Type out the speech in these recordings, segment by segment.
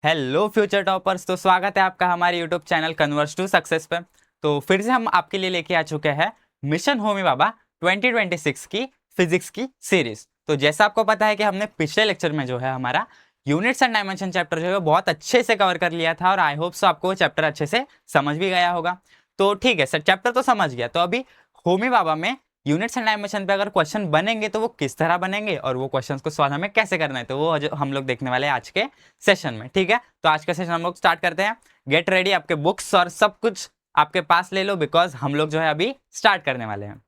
Hello future toppers. तो स्वागत है आपका हमारे YouTube channel converse to success पे। तो फिर से हम आपके लिए लेके आ चुके हैं मिशन होमी बाबा 2026 की फिजिक्स की सीरीज। तो जैसा आपको पता है कि हमने पिछले लेक्चर में जो है हमारा यूनिट्स एंड डायमेंशन चैप्टर जो है बहुत अच्छे से कवर कर लिया था और आई होप सो आपको वो चैप्टर अच्छे से समझ भी गया होगा। तो ठीक है सर, चैप्टर तो समझ गया। तो अभी होमी बाबा में यूनिट्स एंड डायमेंशन पे अगर क्वेश्चन बनेंगे तो वो किस तरह बनेंगे और वो क्वेश्चंस को सॉल्व हमें कैसे करना है, तो वो हम लोग देखने वाले हैं आज के सेशन में। ठीक है, तो आज का सेशन हम लोग स्टार्ट करते हैं। गेट रेडी, आपके बुक्स और सब कुछ आपके पास ले लो, बिकॉज हम लोग जो है अभी स्टार्ट करने वाले हैं।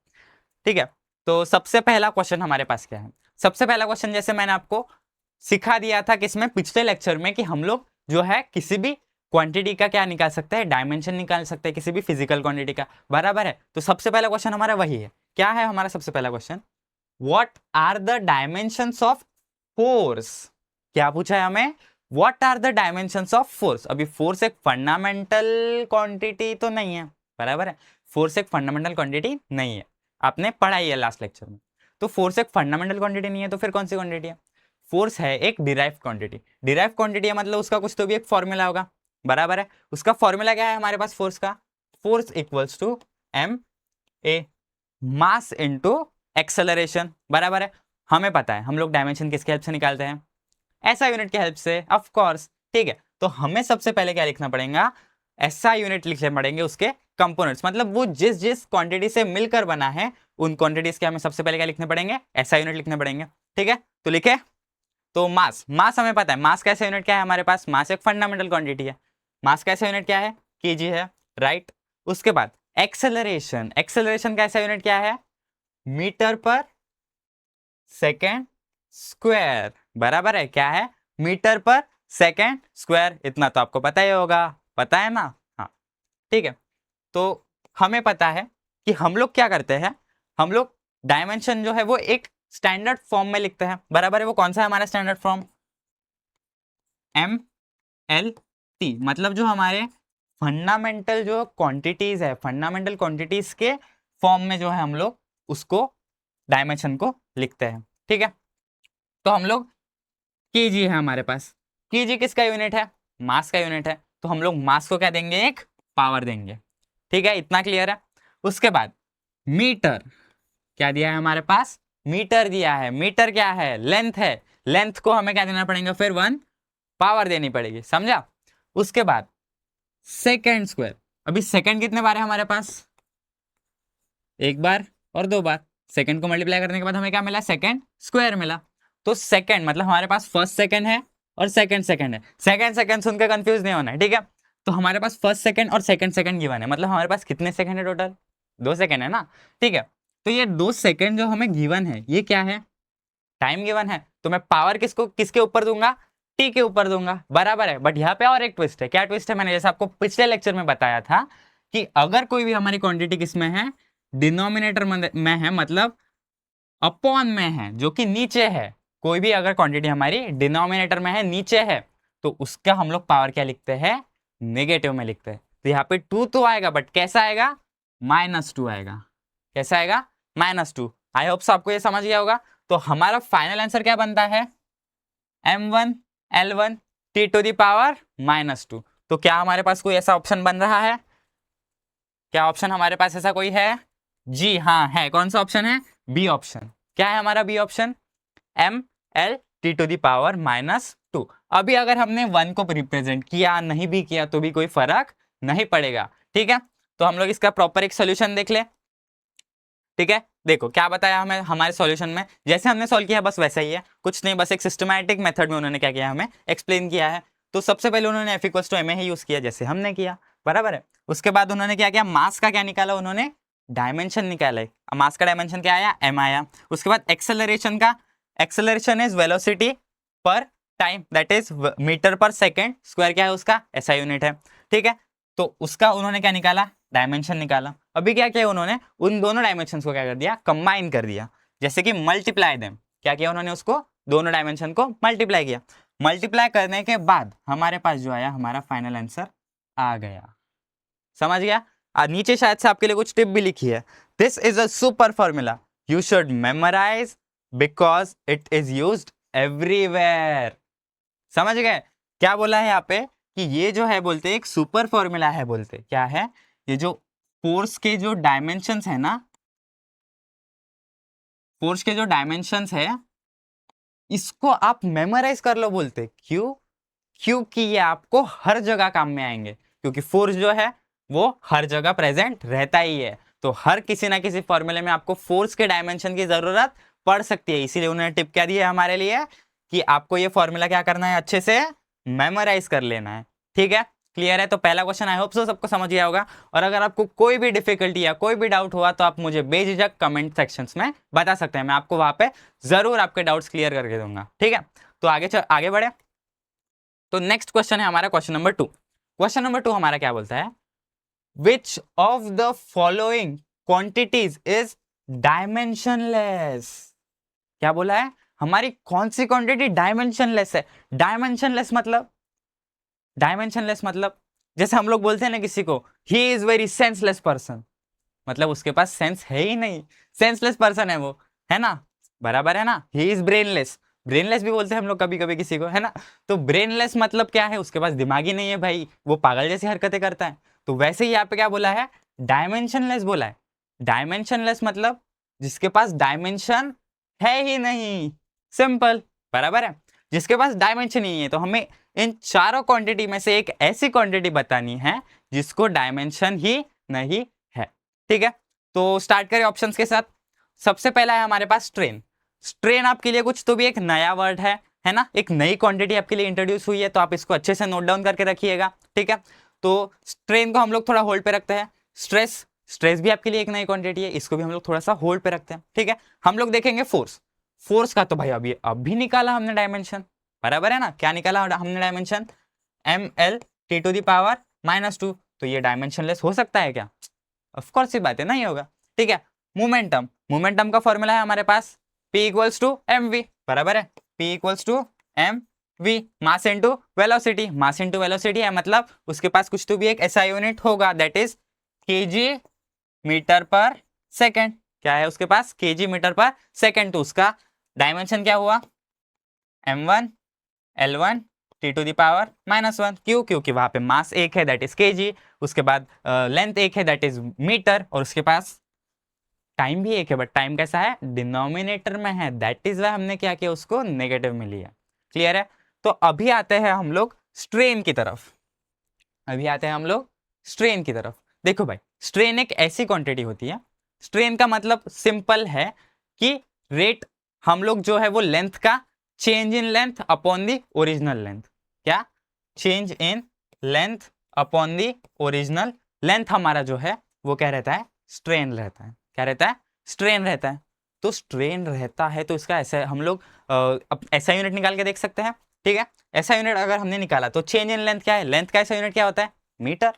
ठीक है, तो सबसे पहला क्वेश्चन हमारे पास क्या है? सबसे पहला क्वेश्चन जैसे मैंने आपको सिखा दिया था किसमें, पिछले लेक्चर में, कि हम लोग जो है किसी भी क्वांटिटी का क्या निकाल सकते हैं, डायमेंशन निकाल सकते हैं किसी भी फिजिकल क्वांटिटी का। बराबर है, तो सबसे पहला क्वेश्चन हमारा वही है। क्या है हमारा सबसे पहला question? What are the dimensions of force? क्या पूछा है हमें? What are the dimensions of force. अभी फोर्स एक फंडामेंटल क्वांटिटी तो नहीं है, बराबर है, फोर्स एक फंडामेंटल क्वांटिटी नहीं है, आपने पढ़ाई है लास्ट लेक्चर में। तो फोर्स एक फंडामेंटल क्वांटिटी नहीं है, तो फिर कौन सी क्वांटिटी है? फोर्स है एक डिराइव क्वांटिटी। डिराइव क्वांटिटी है मतलब उसका कुछ तो भी एक फॉर्मूला होगा, बराबर है। उसका फॉर्मूला क्या है हमारे पास फोर्स का? Force equals to M A, mass into acceleration, बराबर है। हमें पता है हम लोग डायमेंशन किसकी हेल्प से निकालते हैं? ऐसा यूनिट की हेल्प से, ऑफ कोर्स। ठीक है, तो हमें सबसे पहले क्या लिखना पड़ेगा? ऐसा यूनिट लिखने पड़ेंगे, उसके कंपोनेंट्स, मतलब वो जिस जिस क्वांटिटी से मिलकर बना है उन क्वांटिटीज के हमें सबसे पहले क्या लिखने पड़ेंगे? ऐसा यूनिट लिखने पड़ेंगे। ठीक है, तो लिखे। तो मास, मास हमें पता है, मास कैसा यूनिट क्या है हमारे पास? मास एक फंडामेंटल क्वांटिटी है। मास कैसा यूनिट क्या है? केजी है, राइट। उसके बाद एक्सेलरेशन, एक्सेलरेशन कैसा यूनिट क्या है? मीटर पर सेकेंड स्क्वायर, बराबर है। क्या है? Metre per second square. इतना तो आपको पता ही होगा, पता है ना? हाँ, ठीक है। तो हमें पता है कि हम लोग क्या करते हैं, हम लोग डायमेंशन जो है वो एक स्टैंडर्ड फॉर्म में लिखते हैं, बराबर है। वो कौन सा है हमारा standard form? M L T, मतलब जो हमारे फंडामेंटल जो क्वांटिटीज है, फंडामेंटल क्वांटिटीज के फॉर्म में जो है हम लोग उसको डायमेंशन को लिखते हैं। ठीक है, तो हम लोग केजी है हमारे पास। केजी किसका यूनिट है? मास का यूनिट है। तो हम लोग मास को क्या देंगे? एक पावर देंगे। ठीक है, इतना क्लियर है। उसके बाद मीटर, क्या दिया है हमारे पास? मीटर दिया है। मीटर क्या है? लेंथ है। लेंथ को हमें क्या देना पड़ेगा? फिर वन पावर देनी पड़ेगी, समझा? उसके बाद सेकेंड स्क्वायर। अभी सेकेंड कितने बार है हमारे पास? एक बार और दो बार। सेकेंड को मल्टीप्लाई करने के बाद हमें क्या मिला? सेकेंड स्क्वायर मिला। तो सेकेंड मतलब हमारे पास फर्स्ट सेकेंड है और सेकेंड सेकेंड है। सेकेंड सेकेंड सुनकर कंफ्यूज नहीं होना है, ठीक है? तो हमारे पास फर्स्ट सेकेंड और सेकेंड सेकेंड गिवन है, मतलब हमारे पास कितने सेकेंड है टोटल? 2 सेकेंड है ना? ठीक है, तो ये 2 सेकेंड जो हमें गिवन है ये क्या है? टाइम गिवन है। तो मैं पावर किसको किसके ऊपर दूंगा? टी के ऊपर दूंगा, बराबर है। बट यहाँ पे और एक ट्विस्ट है। क्या ट्विस्ट है? मैंने जैसे आपको पिछले लेक्चर में बताया था कि अगर कोई भी हमारी क्वांटिटी किसमें है? डिनोमिनेटर में है, मतलब अपॉन में है, जो कि नीचे है। कोई भी अगर क्वांटिटी हमारी डिनोमिनेटर में है, नीचे है, तो उसका हम लोग पावर क्या लिखते हैं? नेगेटिव में लिखते हैं। तो यहाँ पे 2 तो आएगा, बट कैसा आएगा? -2 आएगा। कैसा आएगा? -2। आई होप सो आपको ये समझ गया होगा। तो हमारा फाइनल आंसर क्या बनता है? m1 l1 t⁻⁻²। तो क्या हमारे पास कोई ऐसा ऑप्शन बन रहा है? क्या ऑप्शन हमारे पास ऐसा कोई है? जी हाँ है। कौन सा ऑप्शन है? B option. क्या है हमारा बी ऑप्शन? ml t⁻⁻²। अभी अगर हमने 1 को रिप्रेजेंट किया, नहीं भी किया, तो भी कोई फर्क नहीं पड़ेगा। ठीक है, तो हम लोग इसका प्रॉपर एक सोल्यूशन देख ले। ठीक है, देखो क्या बताया हमें हमारे सॉल्यूशन में, जैसे हमने सॉल्व किया बस वैसा ही है, कुछ नहीं, बस एक सिस्टमैटिक मेथड में उन्होंने क्या किया, हमें एक्सप्लेन किया है। तो सबसे पहले उन्होंने F = ma ही यूज किया, जैसे हमने किया, बराबर है। उसके बाद उन्होंने क्या किया? मास का क्या निकाला? उन्होंने डायमेंशन निकाला है। मास का डायमेंशन क्या आया? m आया। उसके बाद एक्सेलरेशन का, एक्सेलरेशन इज वेलोसिटी पर time, that is metre per second square. क्या है उसका? ऐसा यूनिट है। ठीक है, तो उसका उन्होंने क्या निकाला? डायमेंशन निकाला। अभी क्या किया उन्होंने? उन दोनों डायमेंशन को क्या कर दिया? कंबाइन कर दिया, जैसे कि मल्टीप्लाई देम। क्या किया उन्होंने? उसको दोनों डायमेंशन को मल्टीप्लाई किया। मल्टीप्लाई करने के बाद हमारे पास जो आया, हमारा फाइनल आंसर आ गया। समझ गया? नीचे शायद से आपके लिए कुछ टिप भी लिखी है। This is a super formula, you should memorise because it is used everywhere. समझ गए? क्या बोला है यहाँ पे कि ये जो है बोलते एक सुपर फॉर्मूला है, बोलते क्या है, ये जो फोर्स के जो डायमेंशंस है ना, फोर्स के जो डायमेंशंस है इसको आप मेमोराइज कर लो, बोलते क्यों, क्योंकि ये आपको हर जगह काम में आएंगे, क्योंकि फोर्स जो है वो हर जगह प्रेजेंट रहता ही है। तो हर किसी ना किसी फॉर्मूले में आपको फोर्स के डायमेंशन की जरूरत पड़ सकती है, इसीलिए उन्होंने टिप क्या दी है हमारे लिए कि आपको ये फॉर्मूला क्या करना है, अच्छे से मेमोराइज कर लेना है। ठीक है, क्लियर है। तो पहला क्वेश्चन आई होप सो सबको समझ गया होगा, और अगर आपको कोई भी डिफिकल्टी या कोई भी डाउट हुआ तो आप मुझे बेझिझक कमेंट सेक्शंस में बता सकते हैं, मैं आपको वहां पे जरूर आपके डाउट्स क्लियर करके दूंगा। ठीक है, तो आगे बढ़े। तो नेक्स्ट क्वेश्चन है हमारा क्वेश्चन नंबर 2। क्वेश्चन नंबर 2 हमारा क्या बोलता है, which of the following quantities is dimensionless. क्या बोला है, हमारी कौन सी क्वांटिटी डायमेंशनलेस है। डायमेंशनलेस मतलब जैसे हम लोग बोलते हैं ना किसी को, he is very senseless person, मतलब उसके पास सेंस है ही नहीं, सेंसलेस पर्सन है वो, है ना, बराबर है ना। ही इज ब्रेनलेस, ब्रेनलेस भी बोलते हैं हम लोग कभी कभी किसी को, है ना। तो ब्रेनलेस मतलब क्या है, उसके पास दिमाग ही नहीं है भाई, वो पागल जैसी हरकतें करता है। तो वैसे ही यहाँ पे क्या बोला है, डायमेंशनलेस बोला है। डायमेंशनलेस मतलब जिसके पास डायमेंशन है ही नहीं, सिंपल, बराबर है, जिसके पास डायमेंशन ही नहीं है। तो हमें इन चारों क्वांटिटी में से एक ऐसी क्वांटिटी बतानी है जिसको डायमेंशन ही नहीं है। ठीक है, तो स्टार्ट करें ऑप्शंस के साथ। सबसे पहला है हमारे पास स्ट्रेन। स्ट्रेन आपके लिए कुछ तो भी एक नया वर्ड है ना, एक नई क्वांटिटी आपके लिए इंट्रोड्यूस हुई है, तो आप इसको अच्छे से नोट डाउन करके रखिएगा। ठीक है, तो स्ट्रेन को हम लोग थोड़ा होल्ड पे रखते हैं। स्ट्रेस, स्ट्रेस भी आपके लिए एक नई क्वांटिटी है, इसको भी हम लोग थोड़ा सा होल्ड पे रखते हैं। ठीक है, हम लोग देखेंगे फोर्स। फोर्स का तो भाई अभी निकाला हमने डायमेंशन, बराबर है ना, क्या निकाला हमने डायमेंशन, ml (T⁻⁻²). तो ये डायमेंशनलेस हो सकता है क्या, ऑफ कोर्स ये बात है, नहीं होगा। ठीक है, मोमेंटम, मोमेंटम का फॉर्मूला है हमारे पास P=mv, बराबर है, P=mv। Mass into velocity, mass into velocity है, मतलब उसके पास कुछ तो भी एक ऐसा यूनिट होगा, दैट इज kg/s। क्या है उसके पास, kg/s। तो उसका डायमेंशन क्या हुआ, m1 l1 T⁻⁻1। क्यों, क्योंकि वहां पे मास एक है, दैट इज kg, उसके बाद लेंथ एक है, दैट इज मीटर, और उसके पास टाइम भी एक है, बट टाइम कैसा है, डिनोमिनेटर में है, दैट इज वाई हमने क्या किया, उसको नेगेटिव में लिया। क्लियर है। तो अभी आते हैं हम लोग स्ट्रेन की तरफ, देखो भाई, स्ट्रेन एक ऐसी क्वांटिटी होती है, स्ट्रेन का मतलब सिंपल है कि रेट, हम लोग जो है वो लेंथ का change in length upon the original length, क्या, change in length upon the original length, हमारा जो है वो क्या रहता है, स्ट्रेन रहता है। क्या रहता है, स्ट्रेन रहता है। तो स्ट्रेन रहता है तो इसका ऐसा हम लोग ऐसा यूनिट निकाल के देख सकते हैं। ठीक है, ऐसा यूनिट अगर हमने निकाला तो चेंज इन लेंथ क्या है, लेंथ का ऐसा यूनिट क्या होता है, मीटर,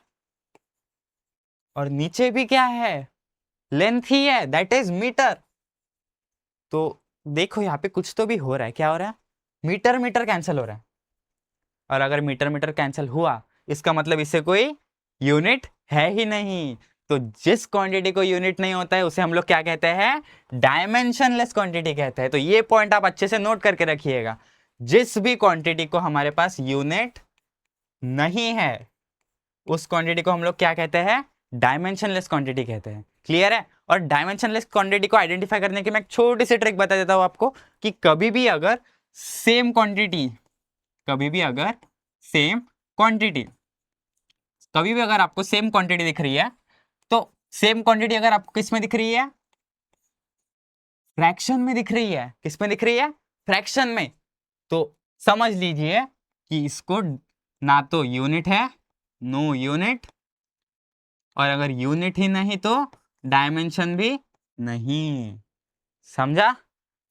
और नीचे भी क्या है, लेंथ ही है, दैट इज मीटर। तो देखो यहाँ पे कुछ तो भी हो रहा है, क्या हो रहा है, मीटर मीटर कैंसिल हो रहा है, और अगर मीटर मीटर कैंसिल हुआ इसका मतलब इससे कोई यूनिट है ही नहीं। तो जिस क्वांटिटी को यूनिट नहीं होता है उसे हम लोग क्या कहते हैं, डायमेंशनलेस क्वांटिटी कहते हैं। तो ये पॉइंट आप अच्छे से नोट करके रखिएगा, जिस भी क्वांटिटी को हमारे पास यूनिट नहीं है उस क्वांटिटी को हम लोग क्या कहते हैं, डायमेंशनलेस क्वांटिटी कहते हैं। क्लियर है। और डायमेंशनलेस क्वांटिटी को आइडेंटिफाई करने की मैं एक छोटी सी ट्रिक बता देता हूं आपको, कि कभी भी अगर सेम क्वांटिटी, कभी भी अगर आपको सेम क्वांटिटी दिख रही है, तो सेम क्वांटिटी अगर आपको किस में दिख रही है, फ्रैक्शन में दिख रही है, किस में दिख रही है, फ्रैक्शन में, तो समझ लीजिए कि इसको ना तो यूनिट है, नो यूनिट, और अगर यूनिट ही नहीं तो डायमेंशन भी नहीं। समझा।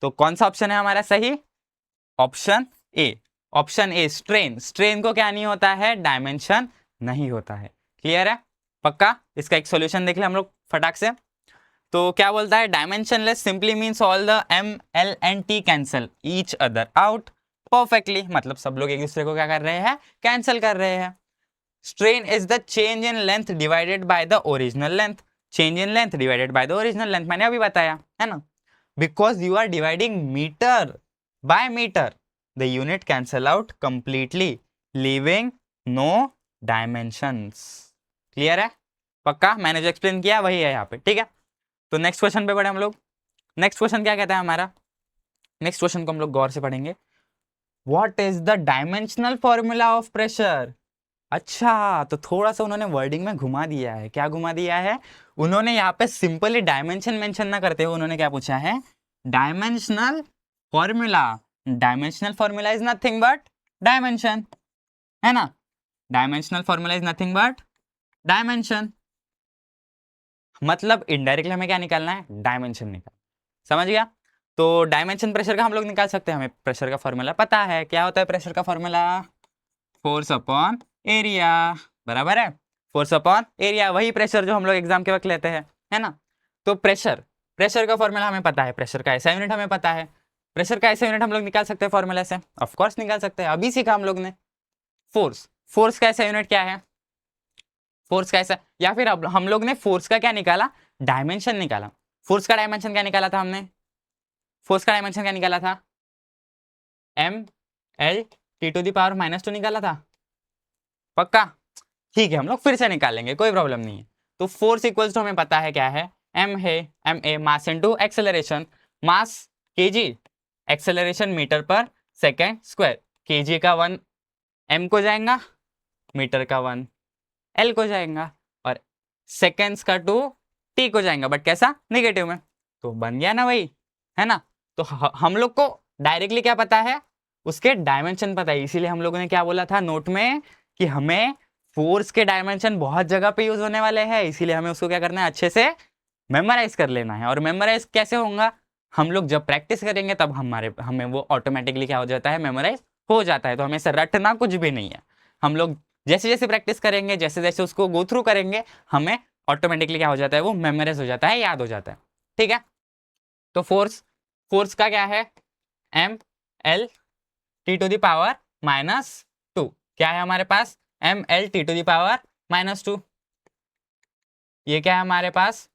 तो कौन सा ऑप्शन है हमारा सही, ऑप्शन ए, स्ट्रेन, स्ट्रेन को क्या नहीं होता है, डायमेंशन नहीं होता है। क्लियर है, पक्का। इसका एक सॉल्यूशन देख ले हम लोग फटाक से। तो क्या बोलता है, dimensionless simply means all the m l and t cancel each other out perfectly, मतलब सब लोग एक दूसरे को क्या कर रहे हैं, कैंसिल कर रहे हैं। Strain is the change in length divided by the original length, change in length divided by the original length, मैंने अभी बताया है ना, because you are dividing metre by metre, the unit cancel out completely leaving no dimensions. Clear है? पक्का? मैंने जो explain किया वही है यहाँ पे, ठीक है। तो नेक्स्ट क्वेश्चन पे बढ़े हम लोग। नेक्स्ट क्वेश्चन क्या कहता है हमारा? नेक्स्ट क्वेश्चन को हम लोग गौर से पढ़ेंगे। What is the dimensional formula of pressure? अच्छा, तो थोड़ा सा उन्होंने वर्डिंग में घुमा दिया है। क्या घुमा दिया है? उन्होंने यहाँ पे सिंपली डायमेंशन मेंशन ना करते हुए उन्होंने क्या पूछा है? Dimensional formula. Dimensional formula is nothing but dimension, है ना? Dimensional formula is nothing but dimension. मतलब इनडायरेक्टली हमें क्या निकालना है? डायमेंशन निकाल। समझ गया? तो डायमेंशन प्रेशर का हम लोग निकाल सकते हैं। हमें प्रेशर का फॉर्मूला पता है। क्या होता है प्रेशर का फॉर्मूला? Force upon area. बराबर है? फोर्स अपॉन एरिया, वही प्रेशर जो हम लोग एग्जाम के वक्त लेते हैं, है ना? तो प्रेशर प्रेशर का फॉर्मूला हमें पता है, प्रेशर का ऐसा यूनिट हमें पता है। प्रेशर का ऐसा यूनिट हम लोग निकाल सकते हैं फॉर्मूला से, ऑफ कोर्स निकाल सकते हैं, अभी सीखा हम लोग ने। फोर्स फोर्स का ऐसा यूनिट क्या है? फोर्स का ऐसा, या फिर अब हम लोग ने फोर्स का क्या निकाला? डायमेंशन निकाला। फोर्स का डायमेंशन क्या निकाला था हमने? फोर्स का डायमेंशन क्या निकाला था? M L T to the power -2 निकाला था। पक्का? ठीक है, हम लोग फिर से निकालेंगे, कोई प्रॉब्लम नहीं है। तो फोर्स इक्वल्स टू हमें पता है क्या है? एम है, M A mass into acceleration. Mass KG, acceleration metre per second square. KG का 1 एम को जाएगा, मीटर का 1 एल को जाएगा, और सेकेंड्स का 2 टी को जाएगा, बट कैसा? नेगेटिव में। तो बन गया ना वही, है ना? तो हम लोग को डायरेक्टली क्या पता है? उसके डायमेंशन पता है। इसीलिए हम लोगों ने क्या बोला था नोट में कि हमें फोर्स के डायमेंशन बहुत जगह पे यूज होने वाले हैं, इसीलिए हमें उसको क्या करना है? अच्छे से मेमोराइज कर लेना है। और मेमोराइज कैसे होगा? हम लोग जब प्रैक्टिस करेंगे तब हमें वो ऑटोमेटिकली क्या हो जाता है? मेमोराइज हो जाता है। तो हमें से रटना कुछ भी नहीं है। हम लोग जैसे जैसे प्रैक्टिस करेंगे, जैसे जैसे उसको गो थ्रू करेंगे, हमें ऑटोमेटिकली क्या हो जाता है? वो मेमोराइज हो जाता है, याद हो जाता है, ठीक है। तो फोर्स फोर्स का क्या है? M L T to the power -2। क्या है हमारे पास? M L T to the power -2। ये क्या है हमारे पास?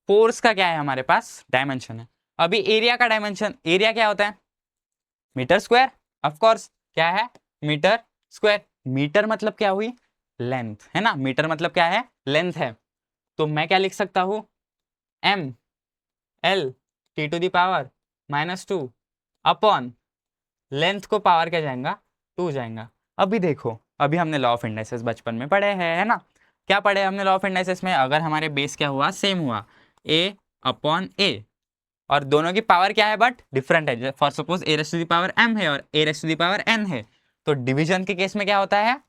फोर्स का क्या है हमारे पास? डायमेंशन है। अभी एरिया का डायमेंशन, एरिया क्या होता है? Metre square, of course. क्या है? Metre square. मीटर मतलब क्या हुई? लेंथ, है ना? मीटर मतलब क्या है? लेंथ है। तो मैं क्या लिख सकता हूं? M L T to the power -2 upon length को पावर क्या जाएगा? 2 जाएगा। अभी देखो, अभी हमने लॉ ऑफ इंडाइसेस बचपन में पढ़े हैं, है ना? क्या पढ़े हमने लॉ ऑफ इंडाइसेस में? अगर हमारे बेस क्या हुआ? सेम हुआ, ए अपॉन ए, और दोनों की पावर क्या है बट डिफरेंट है। For suppose a raise to the power m है और a raise to the power n है, तो डिवीजन के केस में क्या होता है?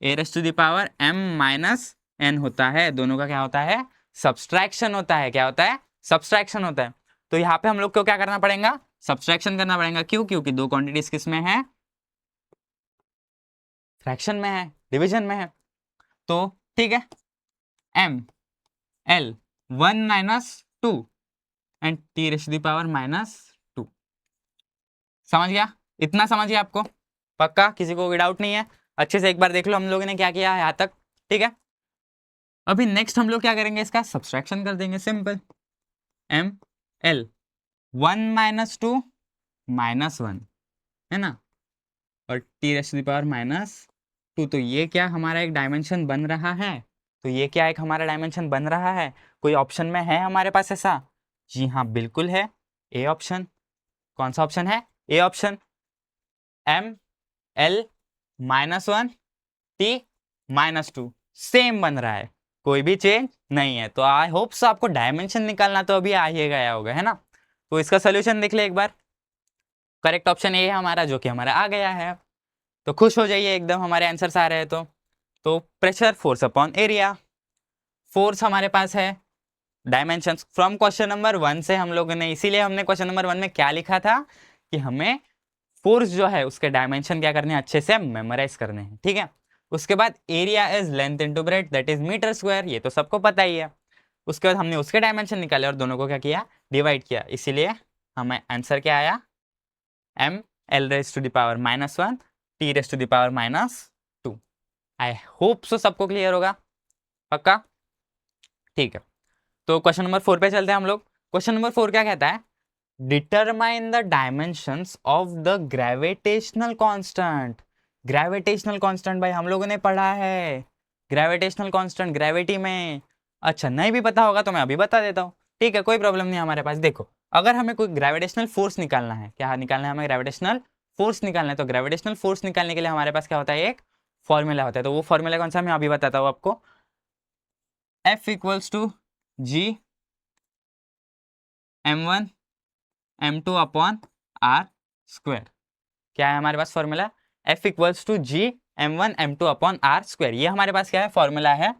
A raise to the power m-n होता है। दोनों का क्या होता है? सब्सट्रैक्शन होता है। क्या होता है? सब्सट्रैक्शन होता है। तो यहाँ पे हम लोग को क्या करना पड़ेगा? सब्सट्रैक्शन करना पड़ेगा। क्यों? क्योंकि दो क्वांटिटीज किस में है? फ्रैक्शन में है, डिवीजन में है। तो ठीक है, m l 1 - 2 and t raise to the power -2। समझ गया? इतना समझ गया आपको? पक्का? किसी को कोई डाउट नहीं है? अच्छे से एक बार देख लो हम लोगों ने क्या किया है यहाँ तक, ठीक है। अभी नेक्स्ट हम लोग क्या करेंगे? इसका सब्सट्रैक्शन कर देंगे, सिंपल। एम एल 1 - 2 -1, है ना, और T raise to the power -2। तो ये क्या हमारा एक डायमेंशन बन रहा है? तो ये क्या एक हमारा डायमेंशन बन रहा है? कोई ऑप्शन में है हमारे पास ऐसा? जी हाँ, बिल्कुल है, ए ऑप्शन। कौन सा ऑप्शन है? A option. M L -1 T -2 same बन रहा है, कोई भी चेंज नहीं है। तो आई होप सो आपको डायमेंशन निकालना तो अभी आ ही गया होगा, है ना? तो इसका सोल्यूशन देख ले एक बार। करेक्ट ऑप्शन ए है हमारा, जो कि हमारा आ गया है। तो खुश हो जाइए एकदम, हमारे आंसर्स आ रहे हैं। तो pressure force upon area. Force हमारे पास है, डायमेंशन फ्रॉम क्वेश्चन नंबर 1 से हम लोगों ने, इसीलिए हमने क्वेश्चन नंबर 1 में क्या लिखा था कि हमें फोर्स जो है उसके डायमेंशन क्या करने हैं? अच्छे से मेमोराइज करने हैं, ठीक है। उसके बाद area is length into breadth, that is metre square, ये तो सबको पता ही है। उसके बाद हमने उसके डायमेंशन निकाले और दोनों को क्या किया? डिवाइड किया। इसीलिए हमें आंसर क्या आया? M L raise to the power -1 T raise to the power -2। I hope so सबको क्लियर होगा, पक्का? ठीक है, तो क्वेश्चन नंबर 4 पे चलते हैं हम लोग। क्वेश्चन नंबर 4 क्या कहता है? Determine the dimensions of the gravitational constant. Gravitational constant भाई हम लोगों ने पढ़ा है, ग्रेविटेशनल कांस्टेंट ग्रेविटी में। अच्छा नहीं भी पता होगा तो मैं अभी बता देता हूँ, ठीक है, कोई प्रॉब्लम नहीं हमारे पास। देखो अगर हमें कोई ग्रेविटेशनल फोर्स निकालना है, क्या निकालना है हमें, ग्रेविटेशनल फोर्स निकालना है, तो ग्रेविटेशनल फोर्स निकालने के लिए हमारे पास क्या होता है, एक फॉर्मूला होता है। तो वो फॉर्मूला कौन सा मैं अभी बताता हूँ आपको, F equals to G m1 m2 upon R square. क्या है हमारे पास formula, F equals to G m1 m2 upon R square. ये हमारे पास क्या है, फॉर्मूला है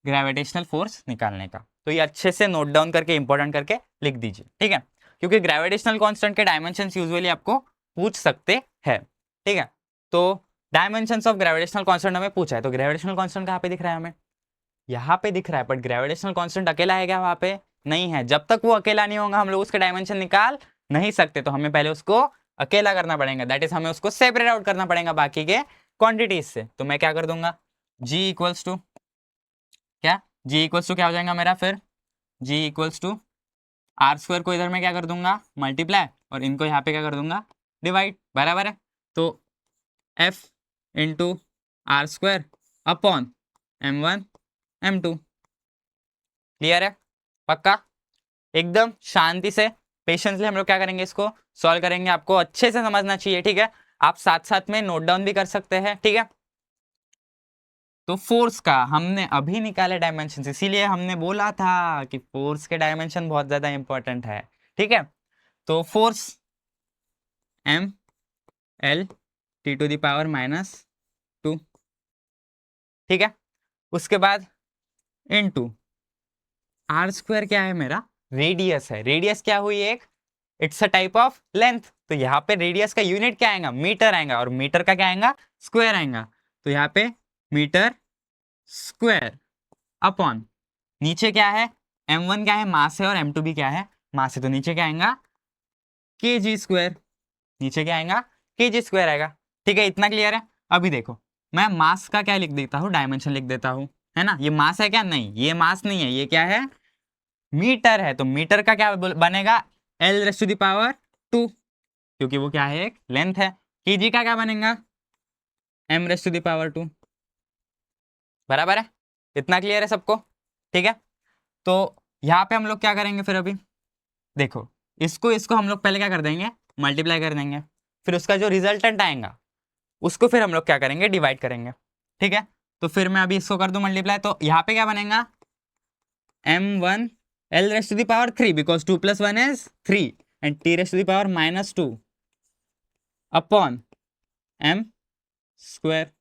ग्रेविटेशनल फोर्स निकालने का। तो ये अच्छे से नोट डाउन करके इंपॉर्टेंट करके लिख दीजिए, ठीक है, क्योंकि ग्रेविटेशनल कांस्टेंट के डायमेंशंस यूजुअली आपको पूछ सकते हैं, ठीक है। तो डायमेंशंस ऑफ ग्रेविटेशनल कांस्टेंट हमें पूछा है, तो ग्रेविटेशनल कांस्टेंट कहाँ पे दिख रहा है हमें, यहाँ पे दिख रहा है, बट ग्रेविटेशनल कांस्टेंट अकेला है क्या वहाँ पे, नहीं है। जब तक वो अकेला नहीं होगा हम लोग उसके डायमेंशन निकाल नहीं सकते, तो हमें पहले उसको अकेला करना पड़ेगा, दैट इज हमें उसको सेपरेट आउट करना पड़ेगा बाकी के क्वांटिटीज से। तो मैं क्या कर दूंगा, जी इक्वल्स टू क्या, जी इक्वल्स टू क्या हो जाएगा मेरा, फिर G equals to are square को इधर में क्या कर दूंगा, मल्टीप्लाई, और इनको यहाँ पे क्या कर दूंगा, डिवाइड, बराबर है। तो F into R square upon m1 m2, clear है, पक्का, एकदम शांति से पेशेंसली हम लोग क्या करेंगे, इसको सॉल्व करेंगे। आपको अच्छे से समझना चाहिए, ठीक है, आप साथ साथ में नोट डाउन भी कर सकते हैं, ठीक है। तो फोर्स का हमने अभी निकाले डायमेंशन, इसीलिए हमने बोला था कि फोर्स के डायमेंशन बहुत ज्यादा इंपॉर्टेंट है, ठीक है। तो force M L T to the power -2, ठीक है। उसके बाद इनटू आर स्क्वायर क्या है मेरा, रेडियस है, रेडियस क्या हुई एक, it's a type of length, तो यहाँ पे रेडियस का यूनिट क्या आएगा, मीटर आएगा, और मीटर का क्या आएगा, स्क्वायर आएगा। तो यहाँ पे मीटर स्क्वायर अपॉन नीचे क्या है, m1 क्या है, मास है, और m2 भी क्या है, मास है, तो नीचे क्या आएगा, के जी स्क्वायर, नीचे क्या आएगा, के जी स्क्वायर आएगा, ठीक है, इतना क्लियर है। अभी देखो मैं मास का क्या लिख देता हूँ, डायमेंशन लिख देता हूँ, है ना, ये मास है क्या, नहीं ये मास नहीं है, ये क्या है, मीटर है। तो मीटर का क्या बनेगा, L raise to the power 2, क्योंकि वो क्या है, एक लेंथ है। केजी का क्या बनेगा, M raise to the power 2, बराबर है, इतना क्लियर है सबको, ठीक है। तो यहाँ पे हम लोग क्या करेंगे फिर, अभी देखो इसको इसको हम लोग पहले क्या कर देंगे, मल्टीप्लाई कर देंगे, फिर उसका जो रिजल्टेंट आएगा उसको फिर हम लोग क्या करेंगे, डिवाइड करेंगे, ठीक है। तो फिर मैं अभी इसको कर दूं मल्टीप्लाई, तो यहाँ पे क्या बनेगा, m1 l raise to the power 3, because 2 + 1 is 3, and t raise to the power -2 upon m square,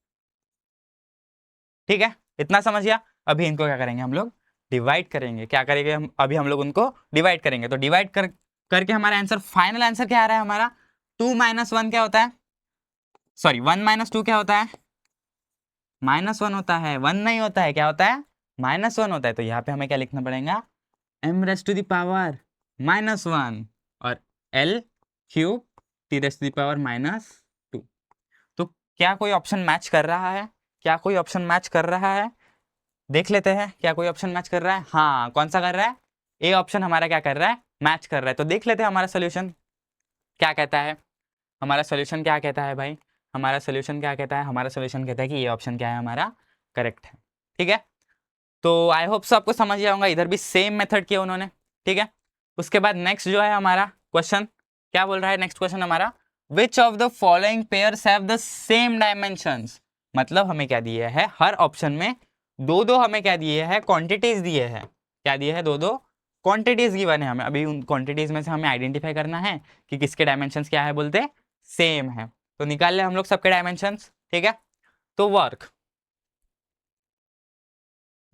ठीक है, इतना समझ गया। अभी इनको क्या करेंगे हम लोग, डिवाइड करेंगे, क्या करेंगे हम, अभी हम लोग उनको डिवाइड करेंगे। तो डिवाइड करके हमारा आंसर, फाइनल आंसर क्या आ रहा है हमारा, 2 - 1 क्या होता है, सॉरी 1 - 2 क्या होता है, -1 होता है, 1 नहीं होता है, क्या होता है, -1 होता है। तो यहाँ पे हमें क्या लिखना पड़ेगा, m raise to the power -1 और l cube t raise to the power -2। तो क्या कोई ऑप्शन मैच कर रहा है, क्या कोई ऑप्शन मैच कर रहा है, देख लेते हैं, क्या कोई ऑप्शन मैच कर रहा है, हाँ कौन सा कर रहा है, ए ऑप्शन हमारा क्या कर रहा है, मैच कर रहा है। तो देख लेते हैं हमारा सोल्यूशन क्या कहता है, हमारा सोल्यूशन क्या कहता है भाई, हमारा सोल्यूशन क्या कहता है, हमारा सोल्यूशन कहता है कि ये ऑप्शन क्या है हमारा, करेक्ट है, ठीक है। तो आई होप सो आपको समझ गया होगा, इधर भी सेम मेथड किया उन्होंने, ठीक है। उसके बाद नेक्स्ट जो है हमारा क्वेश्चन, क्या बोल रहा है नेक्स्ट क्वेश्चन हमारा, which of the following pairs have the same dimensions, मतलब हमें क्या दिए है, हर ऑप्शन में दो दो हमें क्या दिए हैं, क्वांटिटीज दिए हैं, क्या दिए हैं, दो दो क्वांटिटीज गिवन है हमें। अभी उन क्वांटिटीज में से हमें आइडेंटिफाई करना है कि किसके डायमेंशंस क्या है, बोलते सेम है। तो निकाल ले हम लोग सबके डायमेंशंस, ठीक है। तो work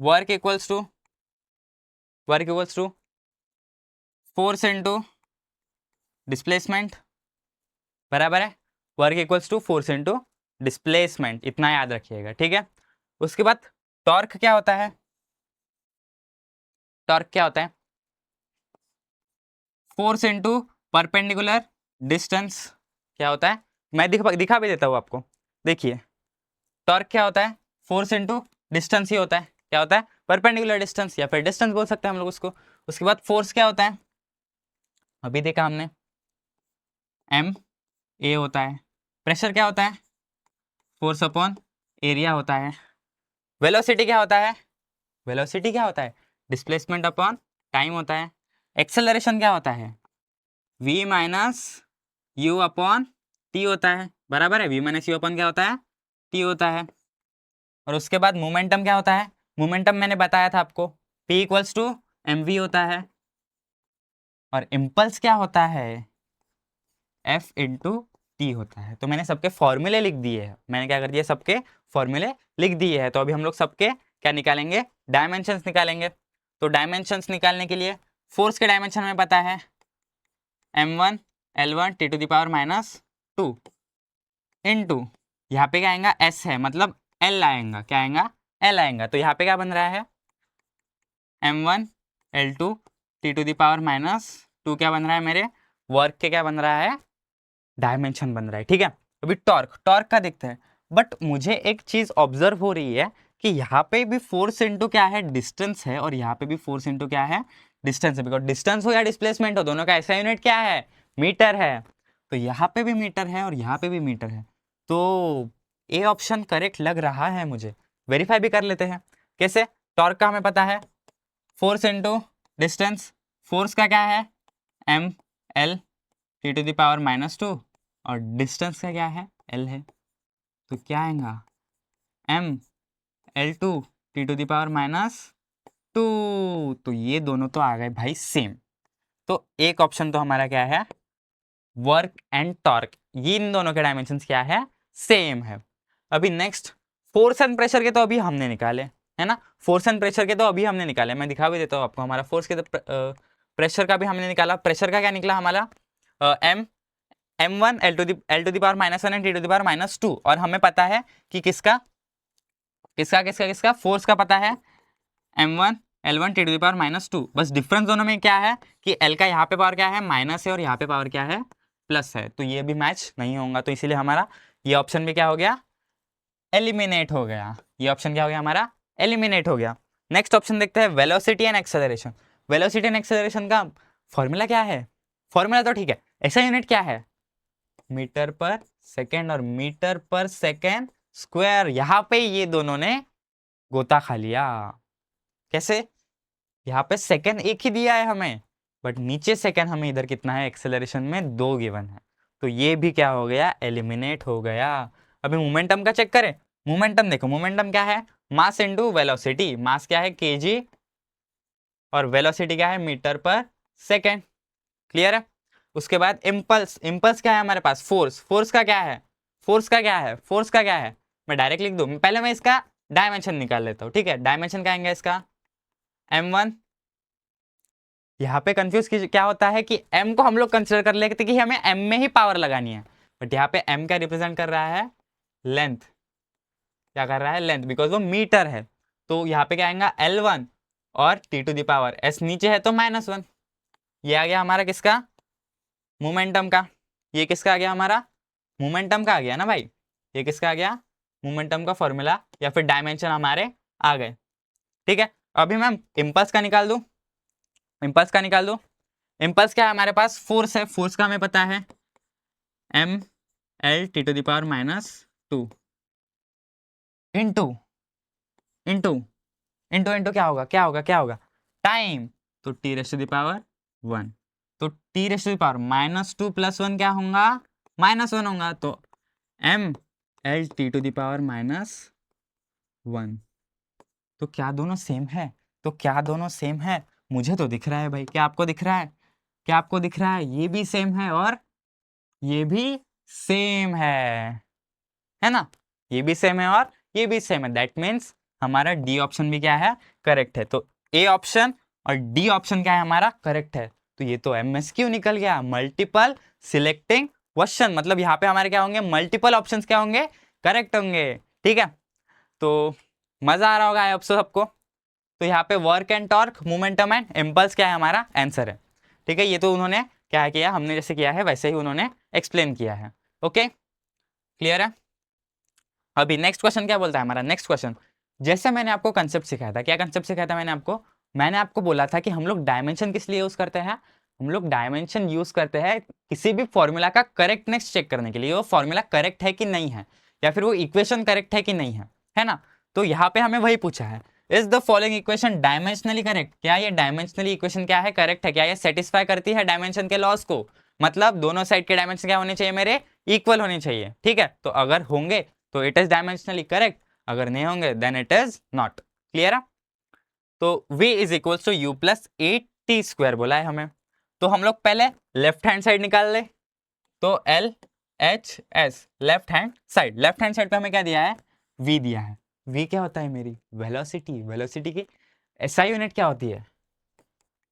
work equals to force into displacement, बराबर है, work equals to force into displacement, इतना याद रखिएगा, ठीक है। उसके बाद टॉर्क क्या होता है, टॉर्क क्या होता है, फोर्स इंटू परपेंडिकुलर डिस्टेंस, क्या होता है, मैं दिखा भी देता हूँ आपको, देखिए टॉर्क क्या होता है, फोर्स इंटू डिस्टेंस ही होता है, क्या होता है, परपेंडिकुलर डिस्टेंस, या फिर डिस्टेंस बोल सकते हैं हम लोग उसको। उसके बाद फोर्स क्या होता है, अभी देखा हमने, एम ए होता है, प्रेशर क्या होता है, फोर्स अपॉन एरिया होता है। वेलोसिटी क्या होता है? वेलोसिटी क्या होता है? डिस्प्लेसमेंट अपॉन टाइम होता है। एक्सेलरेशन क्या होता है? v minus you upon T होता है, बराबर है। v माइनस यू अपॉन क्या होता है? टी होता है। और उसके बाद मोमेंटम क्या होता है? मोमेंटम मैंने बताया था आपको, p इक्वल्स टू mv होता है। और इम्पल्स क्या होता है? f इंटू टी होता है। तो मैंने सबके फॉर्मूले लिख दिए हैं, मैंने क्या कर दिया, सबके फॉर्मूले लिख दिए हैं। तो अभी हम लोग सबके क्या निकालेंगे? डायमेंशंस निकालेंगे। तो डायमेंशंस निकालने के लिए फोर्स के डायमेंशन में पता है m1 L1 T to the power minus 2 into यहाँ पे क्या आएगा? s है, मतलब L आएगा। क्या आएगा? L आएगा। तो यहाँ पे क्या बन रहा है? m1 L2 T to the power minus 2 क्या बन रहा है मेरे? वर्क के क्या बन रहा है? डायमेंशन बन रहा है। ठीक है, अभी टॉर्क, टॉर्क का देखते हैं। बट मुझे एक चीज ऑब्जर्व हो रही है कि यहाँ पे भी फोर्स इंटू क्या है? डिस्टेंस है, और यहाँ पे भी फोर्स इंटू क्या है? डिस्टेंस है। बिकॉज डिस्टेंस हो या डिस्प्लेसमेंट हो, दोनों का ऐसा यूनिट क्या है? मीटर है। तो यहाँ पे भी मीटर है और यहाँ पे भी मीटर है। तो ए ऑप्शन करेक्ट लग रहा है मुझे। वेरीफाई भी कर लेते हैं। कैसे? टॉर्क का हमें पता है फोर्स इंटू डिस्टेंस। फोर्स का क्या है? M L T to the power minus 2, और डिस्टेंस का क्या है? एल है। तो क्या आएगा? M L2 T to the power minus 2। तो ये दोनों तो आ गए भाई सेम। तो एक ऑप्शन तो हमारा क्या है? वर्क एंड टॉर्क, ये इन दोनों के डायमेंशंस क्या है? सेम है। अभी नेक्स्ट, फोर्स एंड प्रेशर के तो अभी हमने निकाले, है ना। फोर्स एंड प्रेशर के तो अभी हमने निकाले, मैं दिखा भी देता हूँ आपको। हमारा फोर्स के तो प्रेशर का भी हमने निकाला। प्रेशर का क्या निकला हमारा? m1 L to the power minus 1 and T to the power minus 2। और हमें पता है कि किसका किसका किसका किसका फोर्स का पता है? m1 L1 T to the power minus 2। बस डिफरेंस दोनों में क्या है कि L का यहाँ पे पावर क्या है? माइनस है, और यहाँ पे पावर क्या है? प्लस है। तो ये भी मैच नहीं होगा, तो इसीलिए हमारा ये ऑप्शन भी क्या हो गया? एलिमिनेट हो गया। ये ऑप्शन क्या हो गया हमारा? एलिमिनेट हो गया। नेक्स्ट ऑप्शन देखते हैं, velocity and acceleration. Velocity and acceleration का फॉर्मूला क्या है? फॉर्मूला तो ठीक है, ऐसा यूनिट क्या है? मीटर पर सेकेंड और मीटर पर सेकेंड स्क्वायर। यहाँ पे ये दोनों ने गोता खा लिया। कैसे? यहाँ पे सेकेंड एक ही दिया है हमें, बट नीचे सेकेंड हमें इधर कितना है? एक्सेलरेशन में 2 गिवन है। तो ये भी क्या हो गया? एलिमिनेट हो गया। अभी मोमेंटम का चेक करें। मोमेंटम देखो, मोमेंटम क्या है? Mass into velocity. मास क्या है? केजी, और वेलोसिटी क्या है? Metre per second. क्लियर है? उसके बाद इम्पल्स। इम्पल्स क्या है हमारे पास? फोर्स। फोर्स का क्या है? फोर्स का क्या है? फोर्स का क्या है? मैं डायरेक्ट लिख दूं? पहले मैं इसका डायमेंशन निकाल लेता हूँ। ठीक है, डायमेंशन क्या आएंगे इसका? m1। यहाँ पे कंफ्यूज क्या होता है कि m को हम लोग कंसिडर कर लेते कि हमें m में ही पावर लगानी है, बट यहाँ पे m क्या रिप्रेजेंट कर रहा है? लेंथ। क्या कर रहा है? लेंथ, बिकॉज वो मीटर है। तो यहाँ पे क्या आएगा? L1, और T to the power s नीचे है तो -1। ये आ गया हमारा किसका? मोमेंटम का। ये किसका आ गया हमारा? मोमेंटम का आ गया ना भाई। ये किसका आ गया? मोमेंटम का फॉर्मूला, या फिर डायमेंशन हमारे आ गए। ठीक है, अभी मैं इम्पल्स का निकाल दूं। इम्पल्स का निकाल दो। इम्पल्स क्या है हमारे पास? फोर्स है। फोर्स का हमें पता है M L T to the power minus 2 into into into into क्या होगा? क्या होगा? क्या होगा? टाइम। तो T raise to the power 1। तो T raise to the power -2 + 1 क्या होगा? -1 होगा। तो M L T to the power -1। तो क्या दोनों सेम है? तो क्या दोनों सेम है? मुझे तो दिख रहा है भाई। क्या आपको दिख रहा है? क्या आपको दिख रहा है? ये भी सेम है और ये भी सेम है ना। ये भी सेम है और ये भी सेम है। दैट मीन्स हमारा डी ऑप्शन भी क्या है? करेक्ट है। तो ए ऑप्शन और डी ऑप्शन क्या है हमारा? करेक्ट है। तो ये तो MSQ निकल गया, मल्टीपल सिलेक्टिंग क्वेश्चन। मतलब यहाँ पे हमारे क्या होंगे? मल्टीपल ऑप्शंस क्या होंगे? करेक्ट होंगे। ठीक है, तो मजा आ रहा होगा आप सबको। तो यहाँ पे work and torque, momentum and impulse क्या है हमारा आंसर है। ठीक है, ये तो उन्होंने क्या किया, हमने जैसे किया है वैसे ही उन्होंने एक्सप्लेन किया है। ओके, क्लियर है? अभी नेक्स्ट क्वेश्चन क्या बोलता है हमारा? नेक्स्ट क्वेश्चन, जैसे मैंने आपको कंसेप्ट सिखाया था। क्या कंसेप्ट सिखाया था मैंने आपको बोला था कि हम लोग डायमेंशन किस लिए यूज करते हैं? हम लोग डायमेंशन यूज करते हैं किसी भी फॉर्मूला का करेक्टनेस चेक करने के लिए, वो फॉर्मूला करेक्ट है कि नहीं है, या फिर वो इक्वेशन करेक्ट है कि नहीं है ना। तो यहाँ पे हमें वही पूछा है, is the following equation dimensionally correct, क्या ये डायमेंशनली इक्वेशन क्या है, करेक्ट है, क्या ये सेटिस्फाई करती है डायमेंशन के लॉस को, मतलब दोनों साइड के डायमेंशन क्या होने चाहिए मेरे, इक्वल होने चाहिए, ठीक है। तो अगर होंगे तो इट इज डायमेंशनली करेक्ट, अगर नहीं होंगे then it is not. Clear है। तो v is equal to U plus A T square बोला है हमें, तो हम लोग पहले लेफ्ट हैंड साइड निकाल ले। तो L H S left hand side पे हमें क्या दिया है, v दिया है। v क्या होता है मेरी, वेलोसिटी, वेलोसिटी की एसआई यूनिट क्या होती है,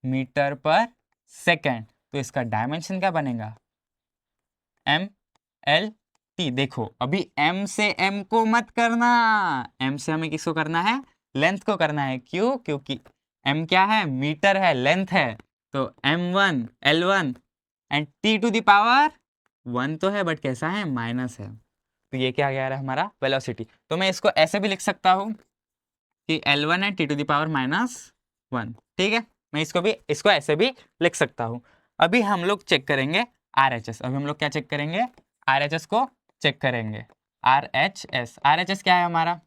मीटर पर सेकेंड। तो इसका डायमेंशन क्या बनेगा, एम एल टी। देखो अभी m से m को मत करना, m से हमें किसको करना है, लेंथ को करना है। क्यों, क्योंकि m क्या है, मीटर है, लेंथ है। तो m1 l1 and t to the power 1 तो है बट कैसा है, माइनस है। तो ये क्या गया है हमारा वेलोसिटी। तो मैं इसको ऐसे भी लिख सकता हूँ कि L1 है t टू द पावर -1, ठीक है। मैं इसको ऐसे भी लिख सकता हूँ। अभी हम लोग चेक करेंगे RHS। अभी हम लोग क्या चेक करेंगे, RHS को चेक करेंगे। RHS क्या है हमारा,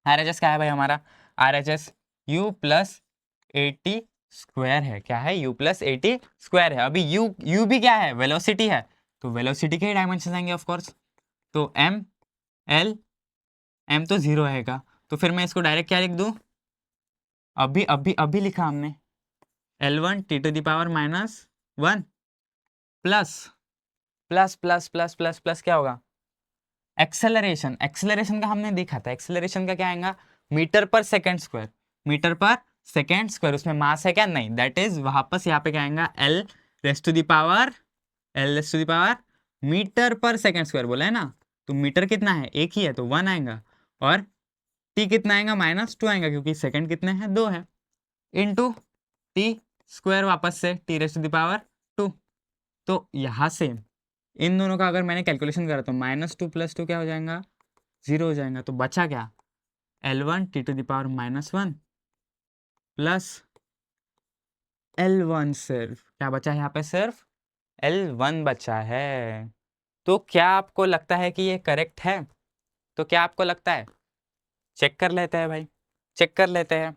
RHS क्या है भाई हमारा, RHS U plus eighty square है। क्या है, U प्लस एटी स्क्वायर है। अभी U भी क्या है, वेलोसिटी है, तो वेलोसिटी के ही डायमेंशन आएंगे ऑफकोर्स। तो M तो 0 रहेगा, तो फिर मैं इसको डायरेक्ट क्या लिख दूँ, अभी लिखा हमने L1 t to the power -1 plus plus plus plus plus plus क्या होगा, एक्सेलरेशन। एक्सेलरेशन का हमने देखा था, एक्सेलरेशन का क्या आएगा, metre per second square, metre per second square. उसमें मास है क्या, नहीं, दैट इज वापस यहाँ पे क्या आएगा, L raise to the power metre per second square बोला है ना। तो मीटर कितना है, एक ही है, तो 1 आएगा, और टी कितना आएगा, -2 आएगा, क्योंकि सेकेंड कितने हैं, 2 है, इंटू टी स्क्वायर, वापस से T raise to the power 2। तो यहाँ से इन दोनों का अगर मैंने कैलकुलेशन करा तो -2 + 2 क्या हो जाएगा, 0 हो जाएगा। तो बचा क्या, L1 t to the power -1 plus L1, सिर्फ क्या बचा है यहाँ पे, सिर्फ L1 बचा है। तो क्या आपको लगता है कि ये करेक्ट है, तो क्या आपको लगता है, चेक कर लेते हैं भाई, चेक कर लेते हैं।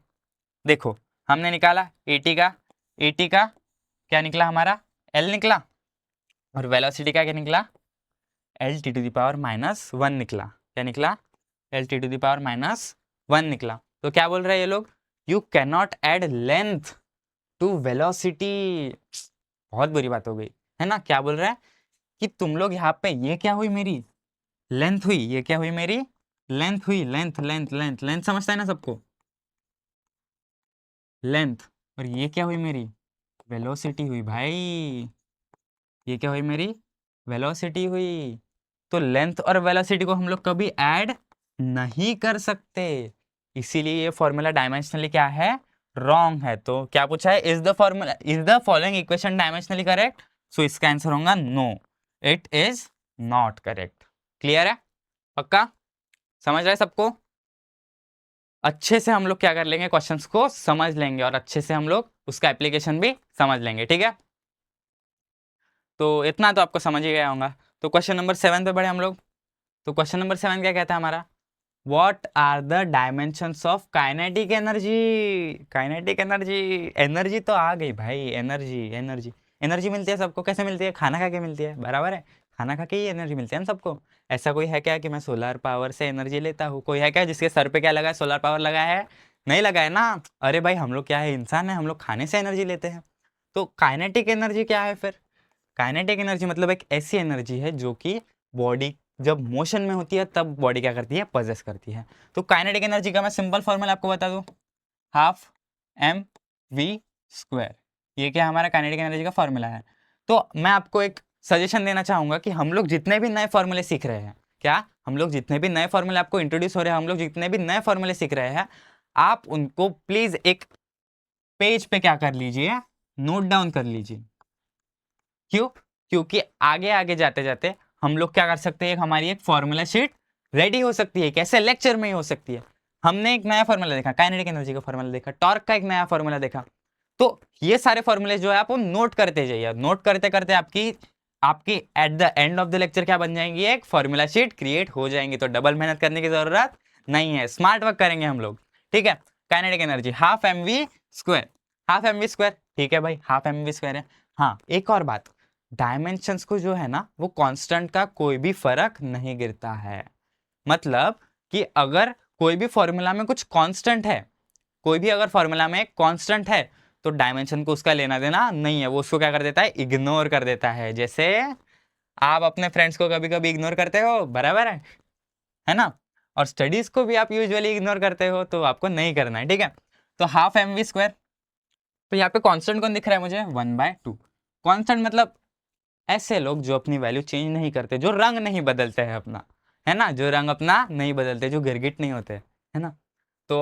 देखो हमने निकाला AT का क्या निकला हमारा, L निकला, और वेलोसिटी का क्या निकला, L t to the power -1 निकला। क्या निकला, L t to the power -1 निकला। तो क्या बोल रहे हैं ये लोग, you cannot add length to velocity. बहुत बुरी बात हो गई है ना। क्या बोल रहा है कि तुम लोग यहाँ पे, ये क्या हुई मेरी लेंथ हुई, ये क्या हुई मेरी लेंथ हुई, लेंथ लेंथ लेंथ लेंथ समझता है ना सबको, लेंथ। और ये क्या हुई मेरी वेलोसिटी हुई भाई, ये क्या हुई मेरी वेलोसिटी हुई। तो लेंथ और वेलोसिटी को हम लोग कभी ऐड नहीं कर सकते, इसीलिए ये फॉर्मूला डायमेंशनली क्या है, रॉन्ग है। तो क्या पूछा है, is the following equation dimensionally correct, so इसका आंसर होगा no, it is not correct. Clear है, पक्का समझ रहे सबको। अच्छे से हम लोग क्या कर लेंगे, क्वेश्चंस को समझ लेंगे, और अच्छे से हम लोग उसका एप्लीकेशन भी समझ लेंगे, ठीक है। तो इतना तो आपको समझ ही गया होगा। तो क्वेश्चन नंबर 7 पे बढ़े हम लोग। तो क्वेश्चन नंबर 7 क्या कहता है हमारा, what are the dimensions of kinetic energy. Kinetic energy, energy तो आ गई भाई, एनर्जी मिलती है सबको, कैसे मिलती है, खाना खा के मिलती है, बराबर है, खाना खा के ही एनर्जी मिलती है ना सबको। ऐसा कोई है क्या कि मैं सोलर पावर से एनर्जी लेता हूँ, कोई है क्या जिसके सर पे क्या लगा है, सोलर पावर लगा है, नहीं लगा है ना। अरे भाई हम लोग क्या है, इंसान है, हम लोग खाने से एनर्जी लेते हैं। तो काइनेटिक एनर्जी क्या है फिर, काइनेटिक एनर्जी मतलब एक ऐसी एनर्जी है जो कि बॉडी जब मोशन में होती है तब बॉडी क्या करती है, पजेस करती है। तो काइनेटिक एनर्जी का मैं सिंपल फॉर्मूला आपको बता दूं, ½ mv²। ये क्या हमारा काइनेटिक एनर्जी का फॉर्मूला है। तो मैं आपको एक सजेशन देना चाहूंगा कि हम लोग जितने भी नए फॉर्मूले सीख रहे हैं, क्या हम लोग जितने भी नए फॉर्मूले आपको इंट्रोड्यूस हो रहे हैं, हम लोग जितने भी नए फॉर्मूले सीख रहे हैं, आप उनको प्लीज एक पेज पे क्या कर लीजिए, नोट डाउन कर लीजिए। क्यों, क्योंकि आगे आगे जाते जाते हम लोग क्या कर सकते हैं, हमारी एक फॉर्मूला शीट रेडी हो सकती है, कैसे लेक्चर में ही हो सकती है। हमने एक नया फॉर्मूला देखा, काइनेटिक एनर्जी का फॉर्मूला देखा, टॉर्क का एक नया फॉर्मूला देखा। तो ये सारे फॉर्मूले जो है आप नोट करते जाइए, नोट करते करते आपकी आपकी at the end of the lecture क्या बन जाएंगी, एक फॉर्मूला शीट क्रिएट हो जाएंगी, तो डबल मेहनत करने की जरूरत नहीं है, स्मार्ट वर्क करेंगे हम लोग। ठीक है, kinetic energy half M V square, half M V square, ठीक है भाई, हाफ एम वी स्क्वायर है। हाँ, एक और बात, डायमेंशंस को जो है ना, वो कांस्टेंट का कोई भी फर्क नहीं गिरता है। मतलब कि अगर कोई भी फॉर्मूला में कुछ कांस्टेंट है, कोई भी अगर फॉर्मूला में कांस्टेंट है, तो डायमेंशन को उसका लेना देना नहीं है, वो उसको क्या कर देता है, इग्नोर कर देता है। जैसे आप अपने फ्रेंड्स को कभी कभी इग्नोर करते हो, बराबर है ना, और स्टडीज को भी आप यूजुअली इग्नोर करते हो, तो आपको नहीं करना है। ठीक है, तो हाफ एम वी स्क्वायर, तो यहाँ पे कांस्टेंट कौन दिख रहा है मुझे, 1/2। कांस्टेंट मतलब ऐसे लोग जो अपनी वैल्यू चेंज नहीं करते, जो रंग नहीं बदलते हैं अपना, है ना, जो रंग अपना नहीं बदलते, जो गिरगिट नहीं होते, है ना। तो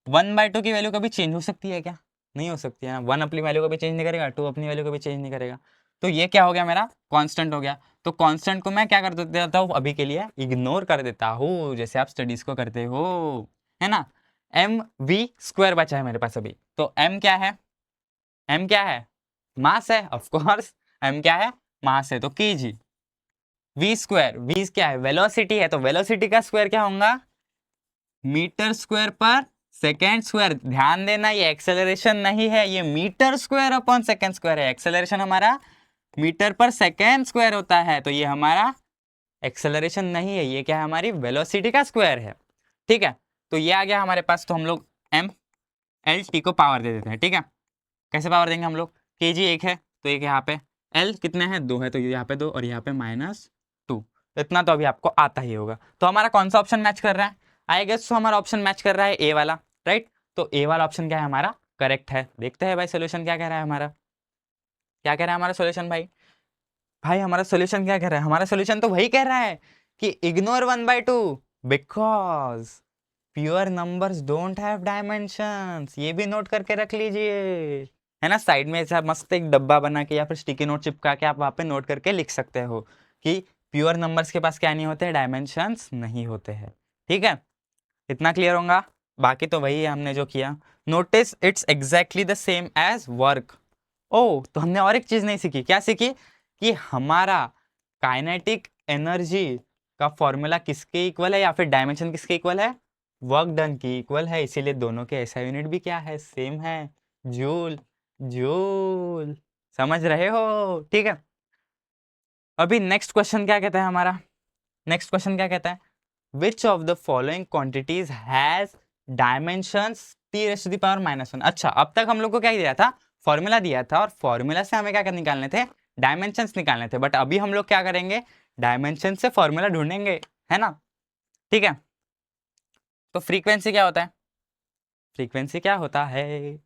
1/2 की वैल्यू कभी चेंज हो सकती है क्या, नहीं हो सकती है ना। 1 अपनी वैल्यू कभी चेंज नहीं करेगा, 2 अपनी वैल्यू कभी चेंज नहीं करेगा, तो ये क्या हो गया, मेरा कांस्टेंट हो गया। तो कांस्टेंट को मैं क्या कर देता हूँ, अभी के लिए इग्नोर कर देता हूँ, जैसे आप स्टडीज को करते हो, है ना। एम वी स्क्वायर बचा है मेरे पास अभी, तो एम क्या है, एम क्या है, मास है, ऑफ कोर्स एम क्या है, मास है, तो केजी। वी स्क्वायर, वी क्या है, वेलोसिटी है, तो वेलोसिटी का स्क्वायर क्या होगा, metre square per second square. ध्यान देना, ये एक्सेलरेशन नहीं है, ये metre square upon second square है। एक्सेलरेशन हमारा मीटर पर सेकेंड स्क्वायर होता है, तो ये हमारा एक्सेलरेशन नहीं है, ये क्या है, हमारी वेलोसिटी का स्क्वायर है। ठीक है, तो ये आ गया हमारे पास, तो हम लोग एम एल टी को पावर दे देते हैं। ठीक है, कैसे पावर देंगे हम लोग, के जी एक है, तो एक यहाँ पे एल कितने हैं, 2 है, तो यहाँ पे 2 और यहाँ पे -2, इतना तो अभी आपको आता ही होगा। तो हमारा कौन सा ऑप्शन मैच कर रहा है, आई गेस तो हमारा ऑप्शन मैच कर रहा है ए वाला, राइट। तो ए वाला ऑप्शन क्या है हमारा, करेक्ट है। देखते हैं भाई सोल्यूशन क्या कह रहा है हमारा, क्या कह रहा है हमारा सोल्यूशन भाई, भाई हमारा सोल्यूशन क्या कह रहा है, हमारा सोल्यूशन तो वही कह रहा है कि ignore 1/2 because pure numbers don't have dimensions. ये भी नोट करके रख लीजिए, है ना, साइड में ऐसा मस्त एक डब्बा बना के या फिर स्टिकी नोट चिपका के आप वहाँ पे नोट करके लिख सकते हो कि प्योर नंबर्स के पास क्या नहीं होते, डायमेंशंस नहीं होते हैं। ठीक है, इतना क्लियर होगा, बाकी तो वही है हमने जो किया। Notice it's exactly the same as work. ओ, तो हमने और एक चीज नहीं सीखी, क्या सीखी, कि हमारा काइनेटिक एनर्जी का फॉर्मूला किसके इक्वल है, या फिर डायमेंशन किसके इक्वल है, वर्क डन की इक्वल है। इसीलिए दोनों के ऐसा यूनिट भी क्या है, सेम है, जूल। जूल, समझ रहे हो, ठीक है। अभी नेक्स्ट क्वेश्चन क्या कहता है हमारा, नेक्स्ट क्वेश्चन क्या कहता है, which of the following quantities has dimensions t⁻⁻1। अच्छा, अब तक हम लोग को क्या दिया था, फॉर्मूला दिया था, और फॉर्मूला से हमें क्या निकालने थे, डायमेंशंस निकालने थे। बट अभी हम लोग क्या करेंगे, डायमेंशन से फॉर्मूला ढूंढेंगे, है ना। ठीक है, तो फ्रीक्वेंसी क्या होता है, फ्रीक्वेंसी क्या होता है,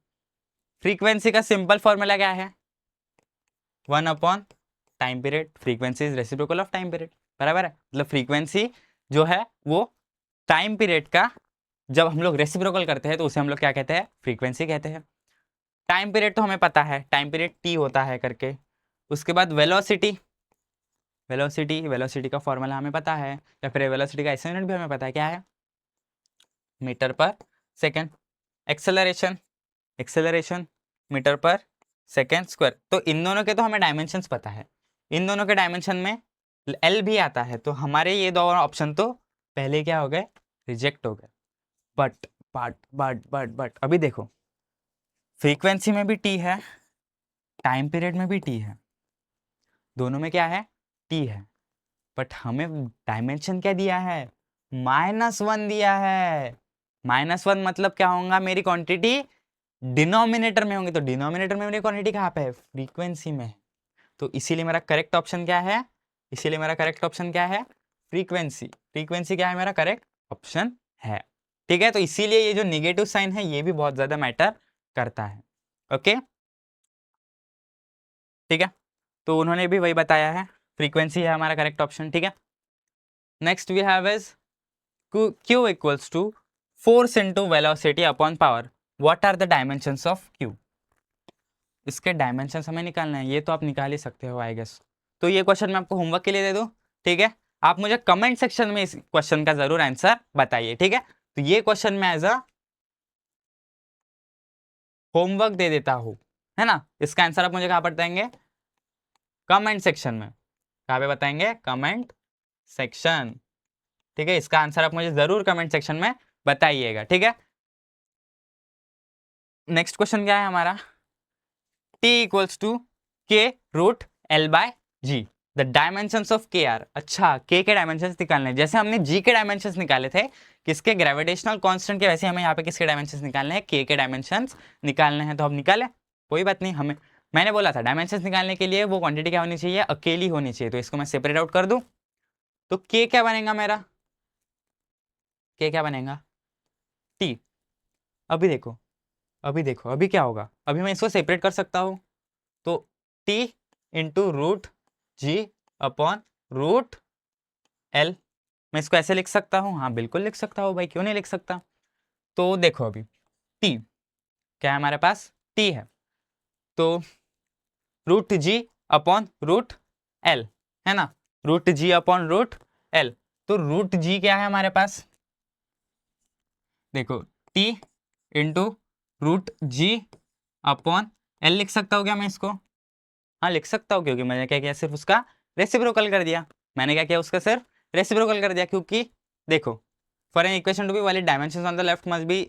फ्रीक्वेंसी का सिंपल फॉर्मूला क्या है, 1 time period. Frequency is reciprocal of time period, बराबर है। मतलब फ्रीक्वेंसी जो है वो टाइम पीरियड का जब हम लोग रेसिप्रोकल करते हैं तो उसे हम लोग क्या कहते हैं, फ्रीक्वेंसी कहते हैं। टाइम पीरियड तो हमें पता है, टाइम पीरियड टी होता है करके। उसके बाद वेलोसिटी, वेलोसिटी, वेलोसिटी का फॉर्मूला हमें पता है, या फिर वेलोसिटी का एसआई यूनिट भी हमें पता है, क्या है, metre per second. Acceleration, acceleration metre per second square. तो इन दोनों के तो हमें डायमेंशंस पता है, इन दोनों के डायमेंशन में एल भी आता है, तो हमारे ये दो ऑप्शन तो पहले क्या हो गए, रिजेक्ट हो गए। बट अभी देखो, फ्रीक्वेंसी में भी टी है, टाइम पीरियड में भी टी है, दोनों में क्या है, टी है, बट हमें डायमेंशन क्या दिया है, -1 दिया है। -1 मतलब क्या होगा, मेरी क्वांटिटी डिनोमिनेटर में होंगी, तो डिनोमिनेटर में मेरी क्वांटिटी कहाँ पे है, फ्रीक्वेंसी में। तो इसीलिए मेरा करेक्ट ऑप्शन क्या है, इसीलिए मेरा करेक्ट ऑप्शन क्या है, फ्रीक्वेंसी। फ्रीक्वेंसी क्या है, मेरा करेक्ट ऑप्शन है। ठीक है, तो इसीलिए ये जो निगेटिव साइन है ये भी बहुत ज्यादा मैटर करता है। ओके, ठीक है, तो उन्होंने भी वही बताया है, फ्रीक्वेंसी है हमारा करेक्ट ऑप्शन। ठीक है, next we have is q equals to force into velocity upon power, what are the dimensions of q। इसके डायमेंशंस हमें निकालना है, ये तो आप निकाल ही सकते हो आई गेस। तो ये क्वेश्चन मैं आपको होमवर्क के लिए दे दूं, ठीक है। आप मुझे कमेंट सेक्शन में इस क्वेश्चन का जरूर आंसर बताइए, ठीक है। तो ये क्वेश्चन मैं एज अ होमवर्क दे देता हूं, है ना। इसका आंसर आप मुझे कहां पर देंगे, कमेंट सेक्शन में। कहाँ पे बताएंगे? Comment section. ठीक है, इसका आंसर आप मुझे जरूर कमेंट सेक्शन में बताइएगा। ठीक है, नेक्स्ट क्वेश्चन क्या है हमारा? t equals to K root L by G, the dimensions of K are. अच्छा, के डायमेंशंस निकालने हैं। जैसे हमने जी के डायमेंशंस निकाले थे किसके? ग्रेविटेशनल कांस्टेंट के, वैसे हमें यहाँ पे किसके डायमेंशंस निकालने हैं? के डायमेंशंस निकालने हैं। तो हम निकाले, कोई बात नहीं। हमें, मैंने बोला था डायमेंशंस निकालने के लिए वो क्वांटिटी क्या होनी चाहिए? अकेली होनी चाहिए। तो इसको मैं सेपरेट आउट कर दूं तो के क्या बनेगा मेरा? के क्या बनेगा? टी। अभी देखो, अभी देखो, अभी क्या होगा? अभी मैं इसको सेपरेट कर सकता हूँ। तो टी इंटू रूट जी अपॉन रूट एल, मैं इसको ऐसे लिख सकता हूँ? हाँ बिल्कुल लिख सकता हूँ भाई, क्यों नहीं लिख सकता। तो देखो अभी टी क्या है हमारे पास? टी है, तो रूट जी अपॉन रूट एल, है ना? रूट जी अपॉन रूट एल। तो रूट जी क्या है हमारे पास? देखो टी इंटू रूट जी अपॉन एल लिख सकता हूँ क्या मैं इसको? हाँ लिख सकता हूँ, क्योंकि मैंने क्या किया? सिर्फ उसका रेसिप्रोकल कर दिया। मैंने क्या किया? उसका सिर्फ रेसिप्रोकल कर दिया। क्योंकि देखो, for an equation to be valid dimensions on the left must be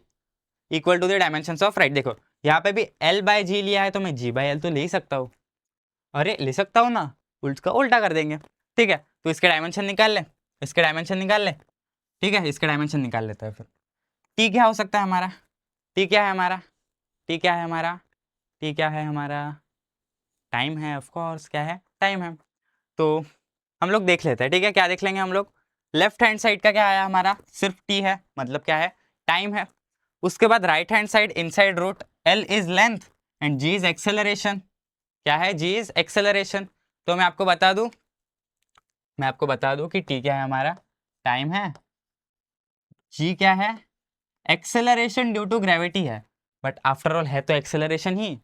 equal to the dimensions of right. देखो यहाँ पे भी एल बाय जी लिया है, तो मैं जी बाय एल तो ले ही सकता हूँ। अरे ले सकता हूँ ना, उल्टा उल्टा कर देंगे। ठीक है, तो इसके डायमेंशन निकाल ले, इसके डायमेंशन निकाल ले। ठीक है, इसके डायमेंशन निकाल लेता है फिर। टी क्या हो सकता है हमारा? टी क्या है हमारा? टी क्या है हमारा? टी क्या है हमारा? टाइम है, ऑफ कोर्स। क्या है? टाइम है। तो हम लोग देख लेते हैं। ठीक है, क्या देख लेंगे हम लोग? लेफ्ट हैंड साइड का क्या आया हमारा? सिर्फ टी है, मतलब क्या है? टाइम है। उसके बाद right hand side inside root L is length and G is acceleration. क्या है? G is acceleration. तो मैं आपको बता दूं, मैं आपको बता दूं कि टी क्या है हमारा? टाइम है। जी क्या है? एक्सेलरेशन ड्यू टू ग्रेविटी है। बट आफ्टर ऑल है तो एक्सेलरेशन ही।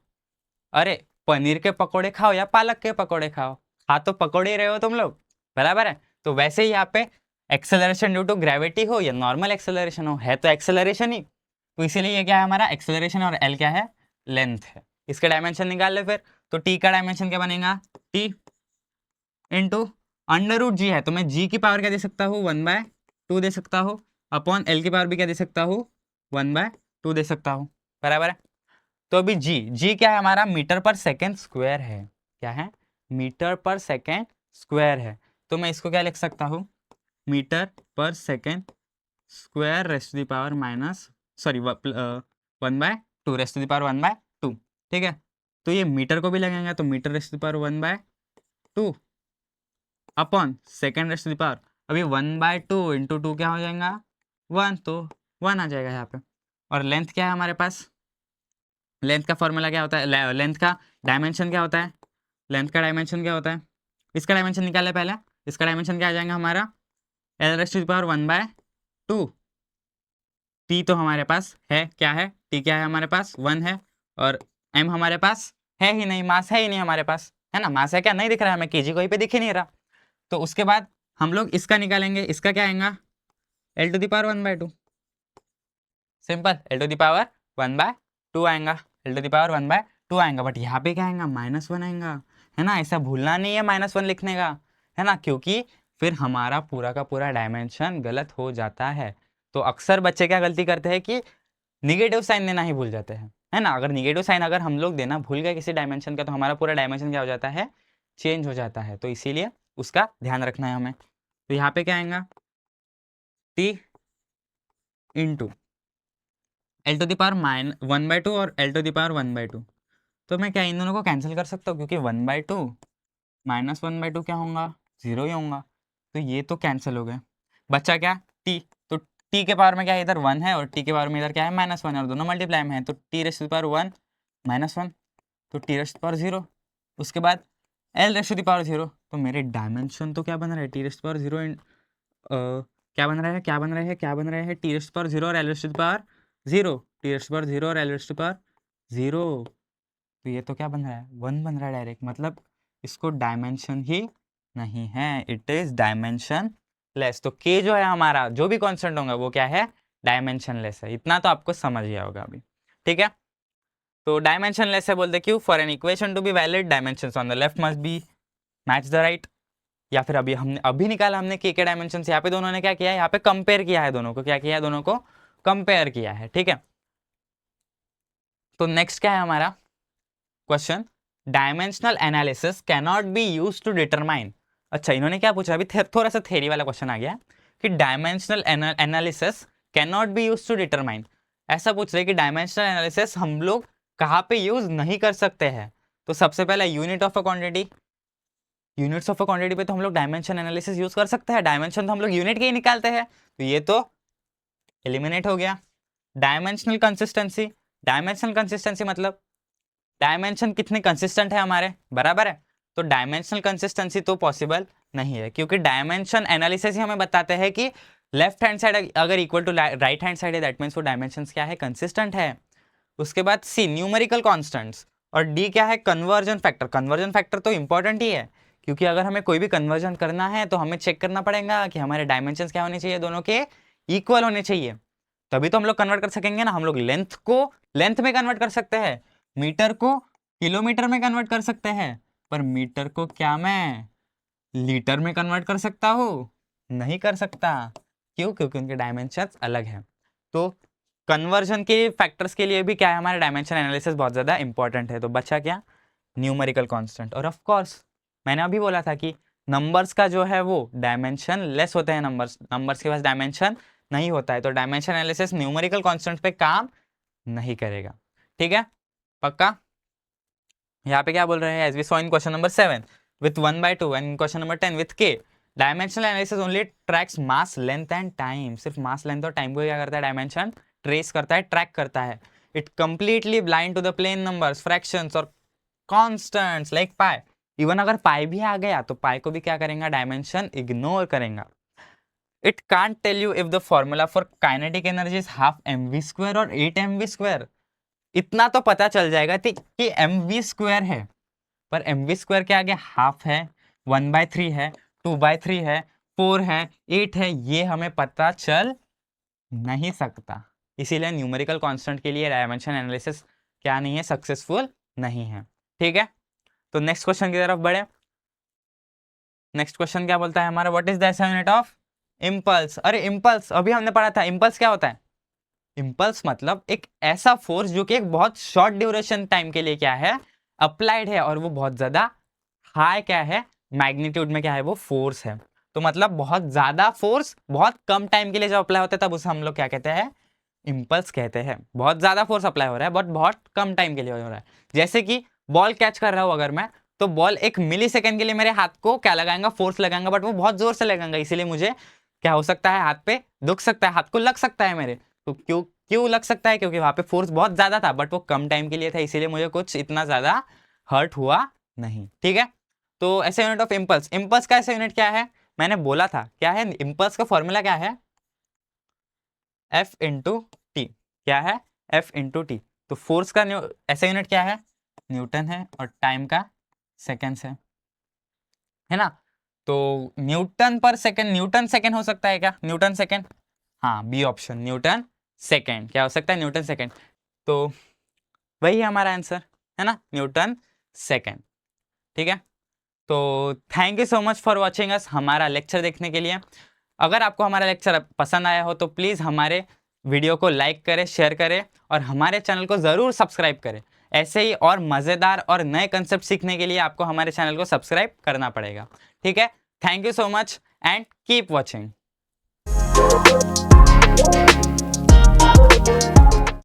अरे पनीर के पकोड़े खाओ या पालक के पकोड़े खाओ, खा तो पकोड़े ही रहे हो तुम लोग, बराबर है? तो वैसे ही यहाँ पे एक्सेलरेशन ड्यू टू ग्रेविटी हो या नॉर्मल एक्सेलरेशन हो, है तो एक्सेलरेशन ही। तो इसीलिए ये क्या है हमारा? एक्सेलरेशन। और एल क्या है? लेंथ है। इसके डायमेंशन निकाल ले फिर। तो टी का डायमेंशन क्या बनेगा? टी इंटू अंडर रूट जी है, तो मैं जी की पावर क्या दे सकता हूँ? 1/2 दे सकता हूँ, अपॉन एल की पावर भी क्या दे सकता हूँ? 1/2 दे सकता हूँ, बराबर है? तो अभी जी, जी क्या है हमारा? मीटर पर सेकेंड स्क्वायर है। क्या है? मीटर पर सेकेंड स्क्वायर है। तो मैं इसको क्या लिख सकता हूँ? Metre per second square raised to the power minus, sorry 1/2 raised to the power 1/2। ठीक है, तो ये मीटर को भी लगेगा, तो metre raised to the power 1/2 upon second raised to the power, अभी 1/2 इंटू 2 क्या हो जाएगा? 1, तो 1 आ जाएगा यहाँ पे। और लेंथ क्या है हमारे पास? लेंथ का फॉर्मूला क्या होता है? लेंथ का डायमेंशन क्या होता है? लेंथ का डायमेंशन क्या होता है? इसका डायमेंशन निकाले पहले। इसका डायमेंशन क्या आ जाएगा हमारा? L raised to the power 1/2। T तो हमारे पास है, क्या है? टी क्या है हमारे पास? 1 है। और एम हमारे पास है ही नहीं, मास है ही नहीं हमारे पास, है ना? मास है क्या? नहीं दिख रहा है हमें, केजी कोई पे दिख ही नहीं रहा। तो उसके बाद हम लोग इसका निकालेंगे। इसका क्या आएगा? L two the power 1/2। Simple, L two the power 1/2 आएगा, एल टू द पावर 1/2 आएगा। बट यहाँ पे क्या आएगा? -1 आएगा, है ना? ऐसा भूलना नहीं है -1 लिखने का, है ना? क्योंकि फिर हमारा पूरा का पूरा डायमेंशन गलत हो जाता है। तो अक्सर बच्चे क्या गलती करते हैं कि निगेटिव साइन देना ही भूल जाते हैं, है ना? अगर निगेटिव साइन अगर हम लोग देना भूल गए किसी डायमेंशन का, तो हमारा पूरा डायमेंशन क्या हो जाता है? चेंज हो जाता है। तो इसीलिए उसका ध्यान रखना है हमें। तो यहाँ पे क्या आएगा? T into L two the power -1/2 और एल टू द पावर 1/2। तो मैं क्या इन दोनों को कैंसिल कर सकता हूँ? क्योंकि 1/2 -1/2 क्या होगा? 0 ही होगा। तो ये तो कैंसिल हो गए। बच्चा क्या? टी। तो टी के पावर में क्या है? इधर 1 है, और टी के पावर में इधर क्या है? -1 है, और दोनों मल्टीप्लाई में है। तो T raised to the power 1 -1, तो T raised to the power 0। उसके बाद L raised to the power 0। तो मेरे डायमेंशन तो क्या बन रहा है? T raised to the power 0 क्या बन रहा है? क्या बन रहा है? क्या बन रहा है? T raised to the power 0 और L raised to the power 0। T raised to the power 0 और L raised to the power 0। तो ये तो क्या बन रहा है? 1 बन रहा है डायरेक्ट, मतलब इसको डायमेंशन ही नहीं है, इट इज डायमेंशन लेस। तो के जो है हमारा, जो भी कॉन्स्टेंट होगा वो क्या है? डायमेंशन लेस है। इतना तो आपको समझ गया होगा अभी, ठीक है? तो डायमेंशन लेस है बोलते क्यों? For an equation to be valid dimensions on the left must B match the right. या फिर अभी निकाला हमने के डायमेंशन से। यहाँ पे दोनों ने क्या किया है, यहाँ पे कंपेयर किया है दोनों को, क्या किया है, दोनों को कंपेयर किया है, ठीक है। तो नेक्स्ट क्या है हमारा question, dimensional analysis can not be use to determine. अच्छा, इन्होंने क्या पूछा, अभी थोड़ा सा थ्योरी वाला क्वेश्चन आ गया कि dimensional analysis can not be use to determine. ऐसा पूछ रहे कि डायमेंशनल एनालिसिस हम लोग कहाँ पे यूज नहीं कर सकते हैं। तो सबसे पहले unit of a quantity, units of a quantity पे तो हम लोग डायमेंशन एनालिसिस यूज कर सकते हैं, डायमेंशन तो हम लोग यूनिट के ही निकालते हैं, तो ये तो एलिमिनेट हो गया। डायमेंशनल कंसिस्टेंसी, डायमेंशनल कंसिस्टेंसी मतलब डायमेंशन कितने कंसिस्टेंट है हमारे, बराबर है। तो डायमेंशनल कंसिस्टेंसी तो पॉसिबल नहीं है, क्योंकि डायमेंशन एनालिसिस ही हमें बताते हैं कि लेफ्ट हैंड साइड अगर equal to right hand side है, दैट मीन्स वो डायमेंशंस क्या है, कंसिस्टेंट है। उसके बाद सी न्यूमेरिकल कांस्टेंट्स, और डी क्या है, कन्वर्जन फैक्टर। कन्वर्जन फैक्टर तो इंपॉर्टेंट ही है, क्योंकि अगर हमें कोई भी कन्वर्जन करना है तो हमें चेक करना पड़ेगा कि हमारे डायमेंशंस क्या होने चाहिए, दोनों के इक्वल होने चाहिए, तभी तो हम लोग कन्वर्ट कर सकेंगे ना। हम लोग लेंथ को लेंथ में कन्वर्ट कर सकते हैं, मीटर को किलोमीटर में कन्वर्ट कर सकते हैं, पर मीटर को क्या मैं लीटर में कन्वर्ट कर सकता हूँ, नहीं कर सकता। क्यों, क्योंकि उनके डायमेंशंस अलग हैं। तो कन्वर्जन के फैक्टर्स के लिए भी क्या है, हमारा डायमेंशन एनालिसिस बहुत ज़्यादा इंपॉर्टेंट है। तो बचा क्या, न्यूमेरिकल कांस्टेंट। और ऑफ कोर्स मैंने अभी बोला था कि नंबर्स का जो है वो डायमेंशन लेस होते हैं, नंबर्स के पास डायमेंशन नहीं होता है, तो डायमेंशन एनालिसिस न्यूमेरिकल कांस्टेंट पे काम नहीं करेगा, ठीक है, पक्का। यहाँ पे क्या बोल रहे हैं, as we saw in question number 7 with 1/2 and question number 10 with K, dimensional analysis only tracks mass length and time. सिर्फ मास लेंथ और टाइम को क्या करता है, डायमेंशन ट्रेस करता है, ट्रैक करता है। It completely blind to the plain numbers, fractions और कॉन्स्टेंट्स लाइक पाई। इवन अगर पाई भी आ गया तो पाई को भी क्या करेगा, डायमेंशन इग्नोर करेगा। It can't tell you if the formula for kinetic energy is half mv² और 8 mv²। इतना तो पता चल जाएगा कि mv² है, पर mv² के आगे हाफ है, 1/3 है, 2/3 है, 4 है, 8 है, ये हमें पता चल नहीं सकता। इसीलिए न्यूमेरिकल कांस्टेंट के लिए डायमेंशन एनालिसिस क्या नहीं है, सक्सेसफुल नहीं है, ठीक है। तो नेक्स्ट क्वेश्चन की तरफ बढ़े। नेक्स्ट क्वेश्चन क्या बोलता है हमारा, what is the SI unit of impulse. अरे इम्पल्स अभी हमने पढ़ा था, इम्पल्स क्या होता है, इम्पल्स मतलब एक ऐसा फोर्स जो कि एक बहुत शॉर्ट ड्यूरेशन टाइम के लिए क्या है, अप्लाइड है, और वो बहुत ज्यादा हाई क्या है, मैग्नीट्यूड में क्या है, वो फोर्स है। तो मतलब बहुत ज्यादा फोर्स बहुत कम टाइम के लिए जब अप्लाई होता है तब उसे हम लोग क्या कहते हैं, इम्पल्स कहते हैं। बहुत ज्यादा फोर्स अप्लाई हो रहा है बट बहुत कम टाइम के लिए हो रहा है। जैसे कि बॉल कैच कर रहा हूं अगर मैं, तो बॉल 1 मिली सेकेंड के लिए मेरे हाथ को क्या लगाएगा, फोर्स लगाएगा, बट वो बहुत जोर से लगाएगा, इसीलिए मुझे क्या हो सकता है, हाथ पे दुख सकता है, हाथ को लग सकता है मेरे। तो क्यों क्यों लग सकता है, क्योंकि वहां पे फोर्स बहुत ज्यादा था बट वो कम टाइम के लिए था, इसीलिए मुझे कुछ इतना ज्यादा हर्ट हुआ नहीं, ठीक है। तो ऐसे यूनिट ऑफ इम्पल्स, इम्पल्स का ऐसा यूनिट क्या है, मैंने बोला था क्या है, इम्पल्स का फॉर्मूला क्या है, F इंटू टी। क्या है, F इंटू टी। तो फोर्स का ऐसा यूनिट क्या है, न्यूटन है, और टाइम का सेकेंड्स है ना। तो न्यूटन पर सेकेंड, न्यूटन सेकेंड हो सकता है क्या, न्यूटन सेकेंड, हाँ बी ऑप्शन, न्यूटन सेकेंड क्या हो सकता है, न्यूटन सेकेंड। तो वही है हमारा आंसर, है ना, न्यूटन सेकेंड, ठीक है। तो thank you so much for watching us, हमारा लेक्चर देखने के लिए। अगर आपको हमारा लेक्चर पसंद आया हो तो प्लीज़ हमारे वीडियो को लाइक करें, शेयर करें, और हमारे चैनल को ज़रूर सब्सक्राइब करें। ऐसे ही और मज़ेदार और नए कंसेप्ट सीखने के लिए आपको हमारे चैनल को सब्सक्राइब करना पड़ेगा, ठीक है। Thank you so much and keep watching.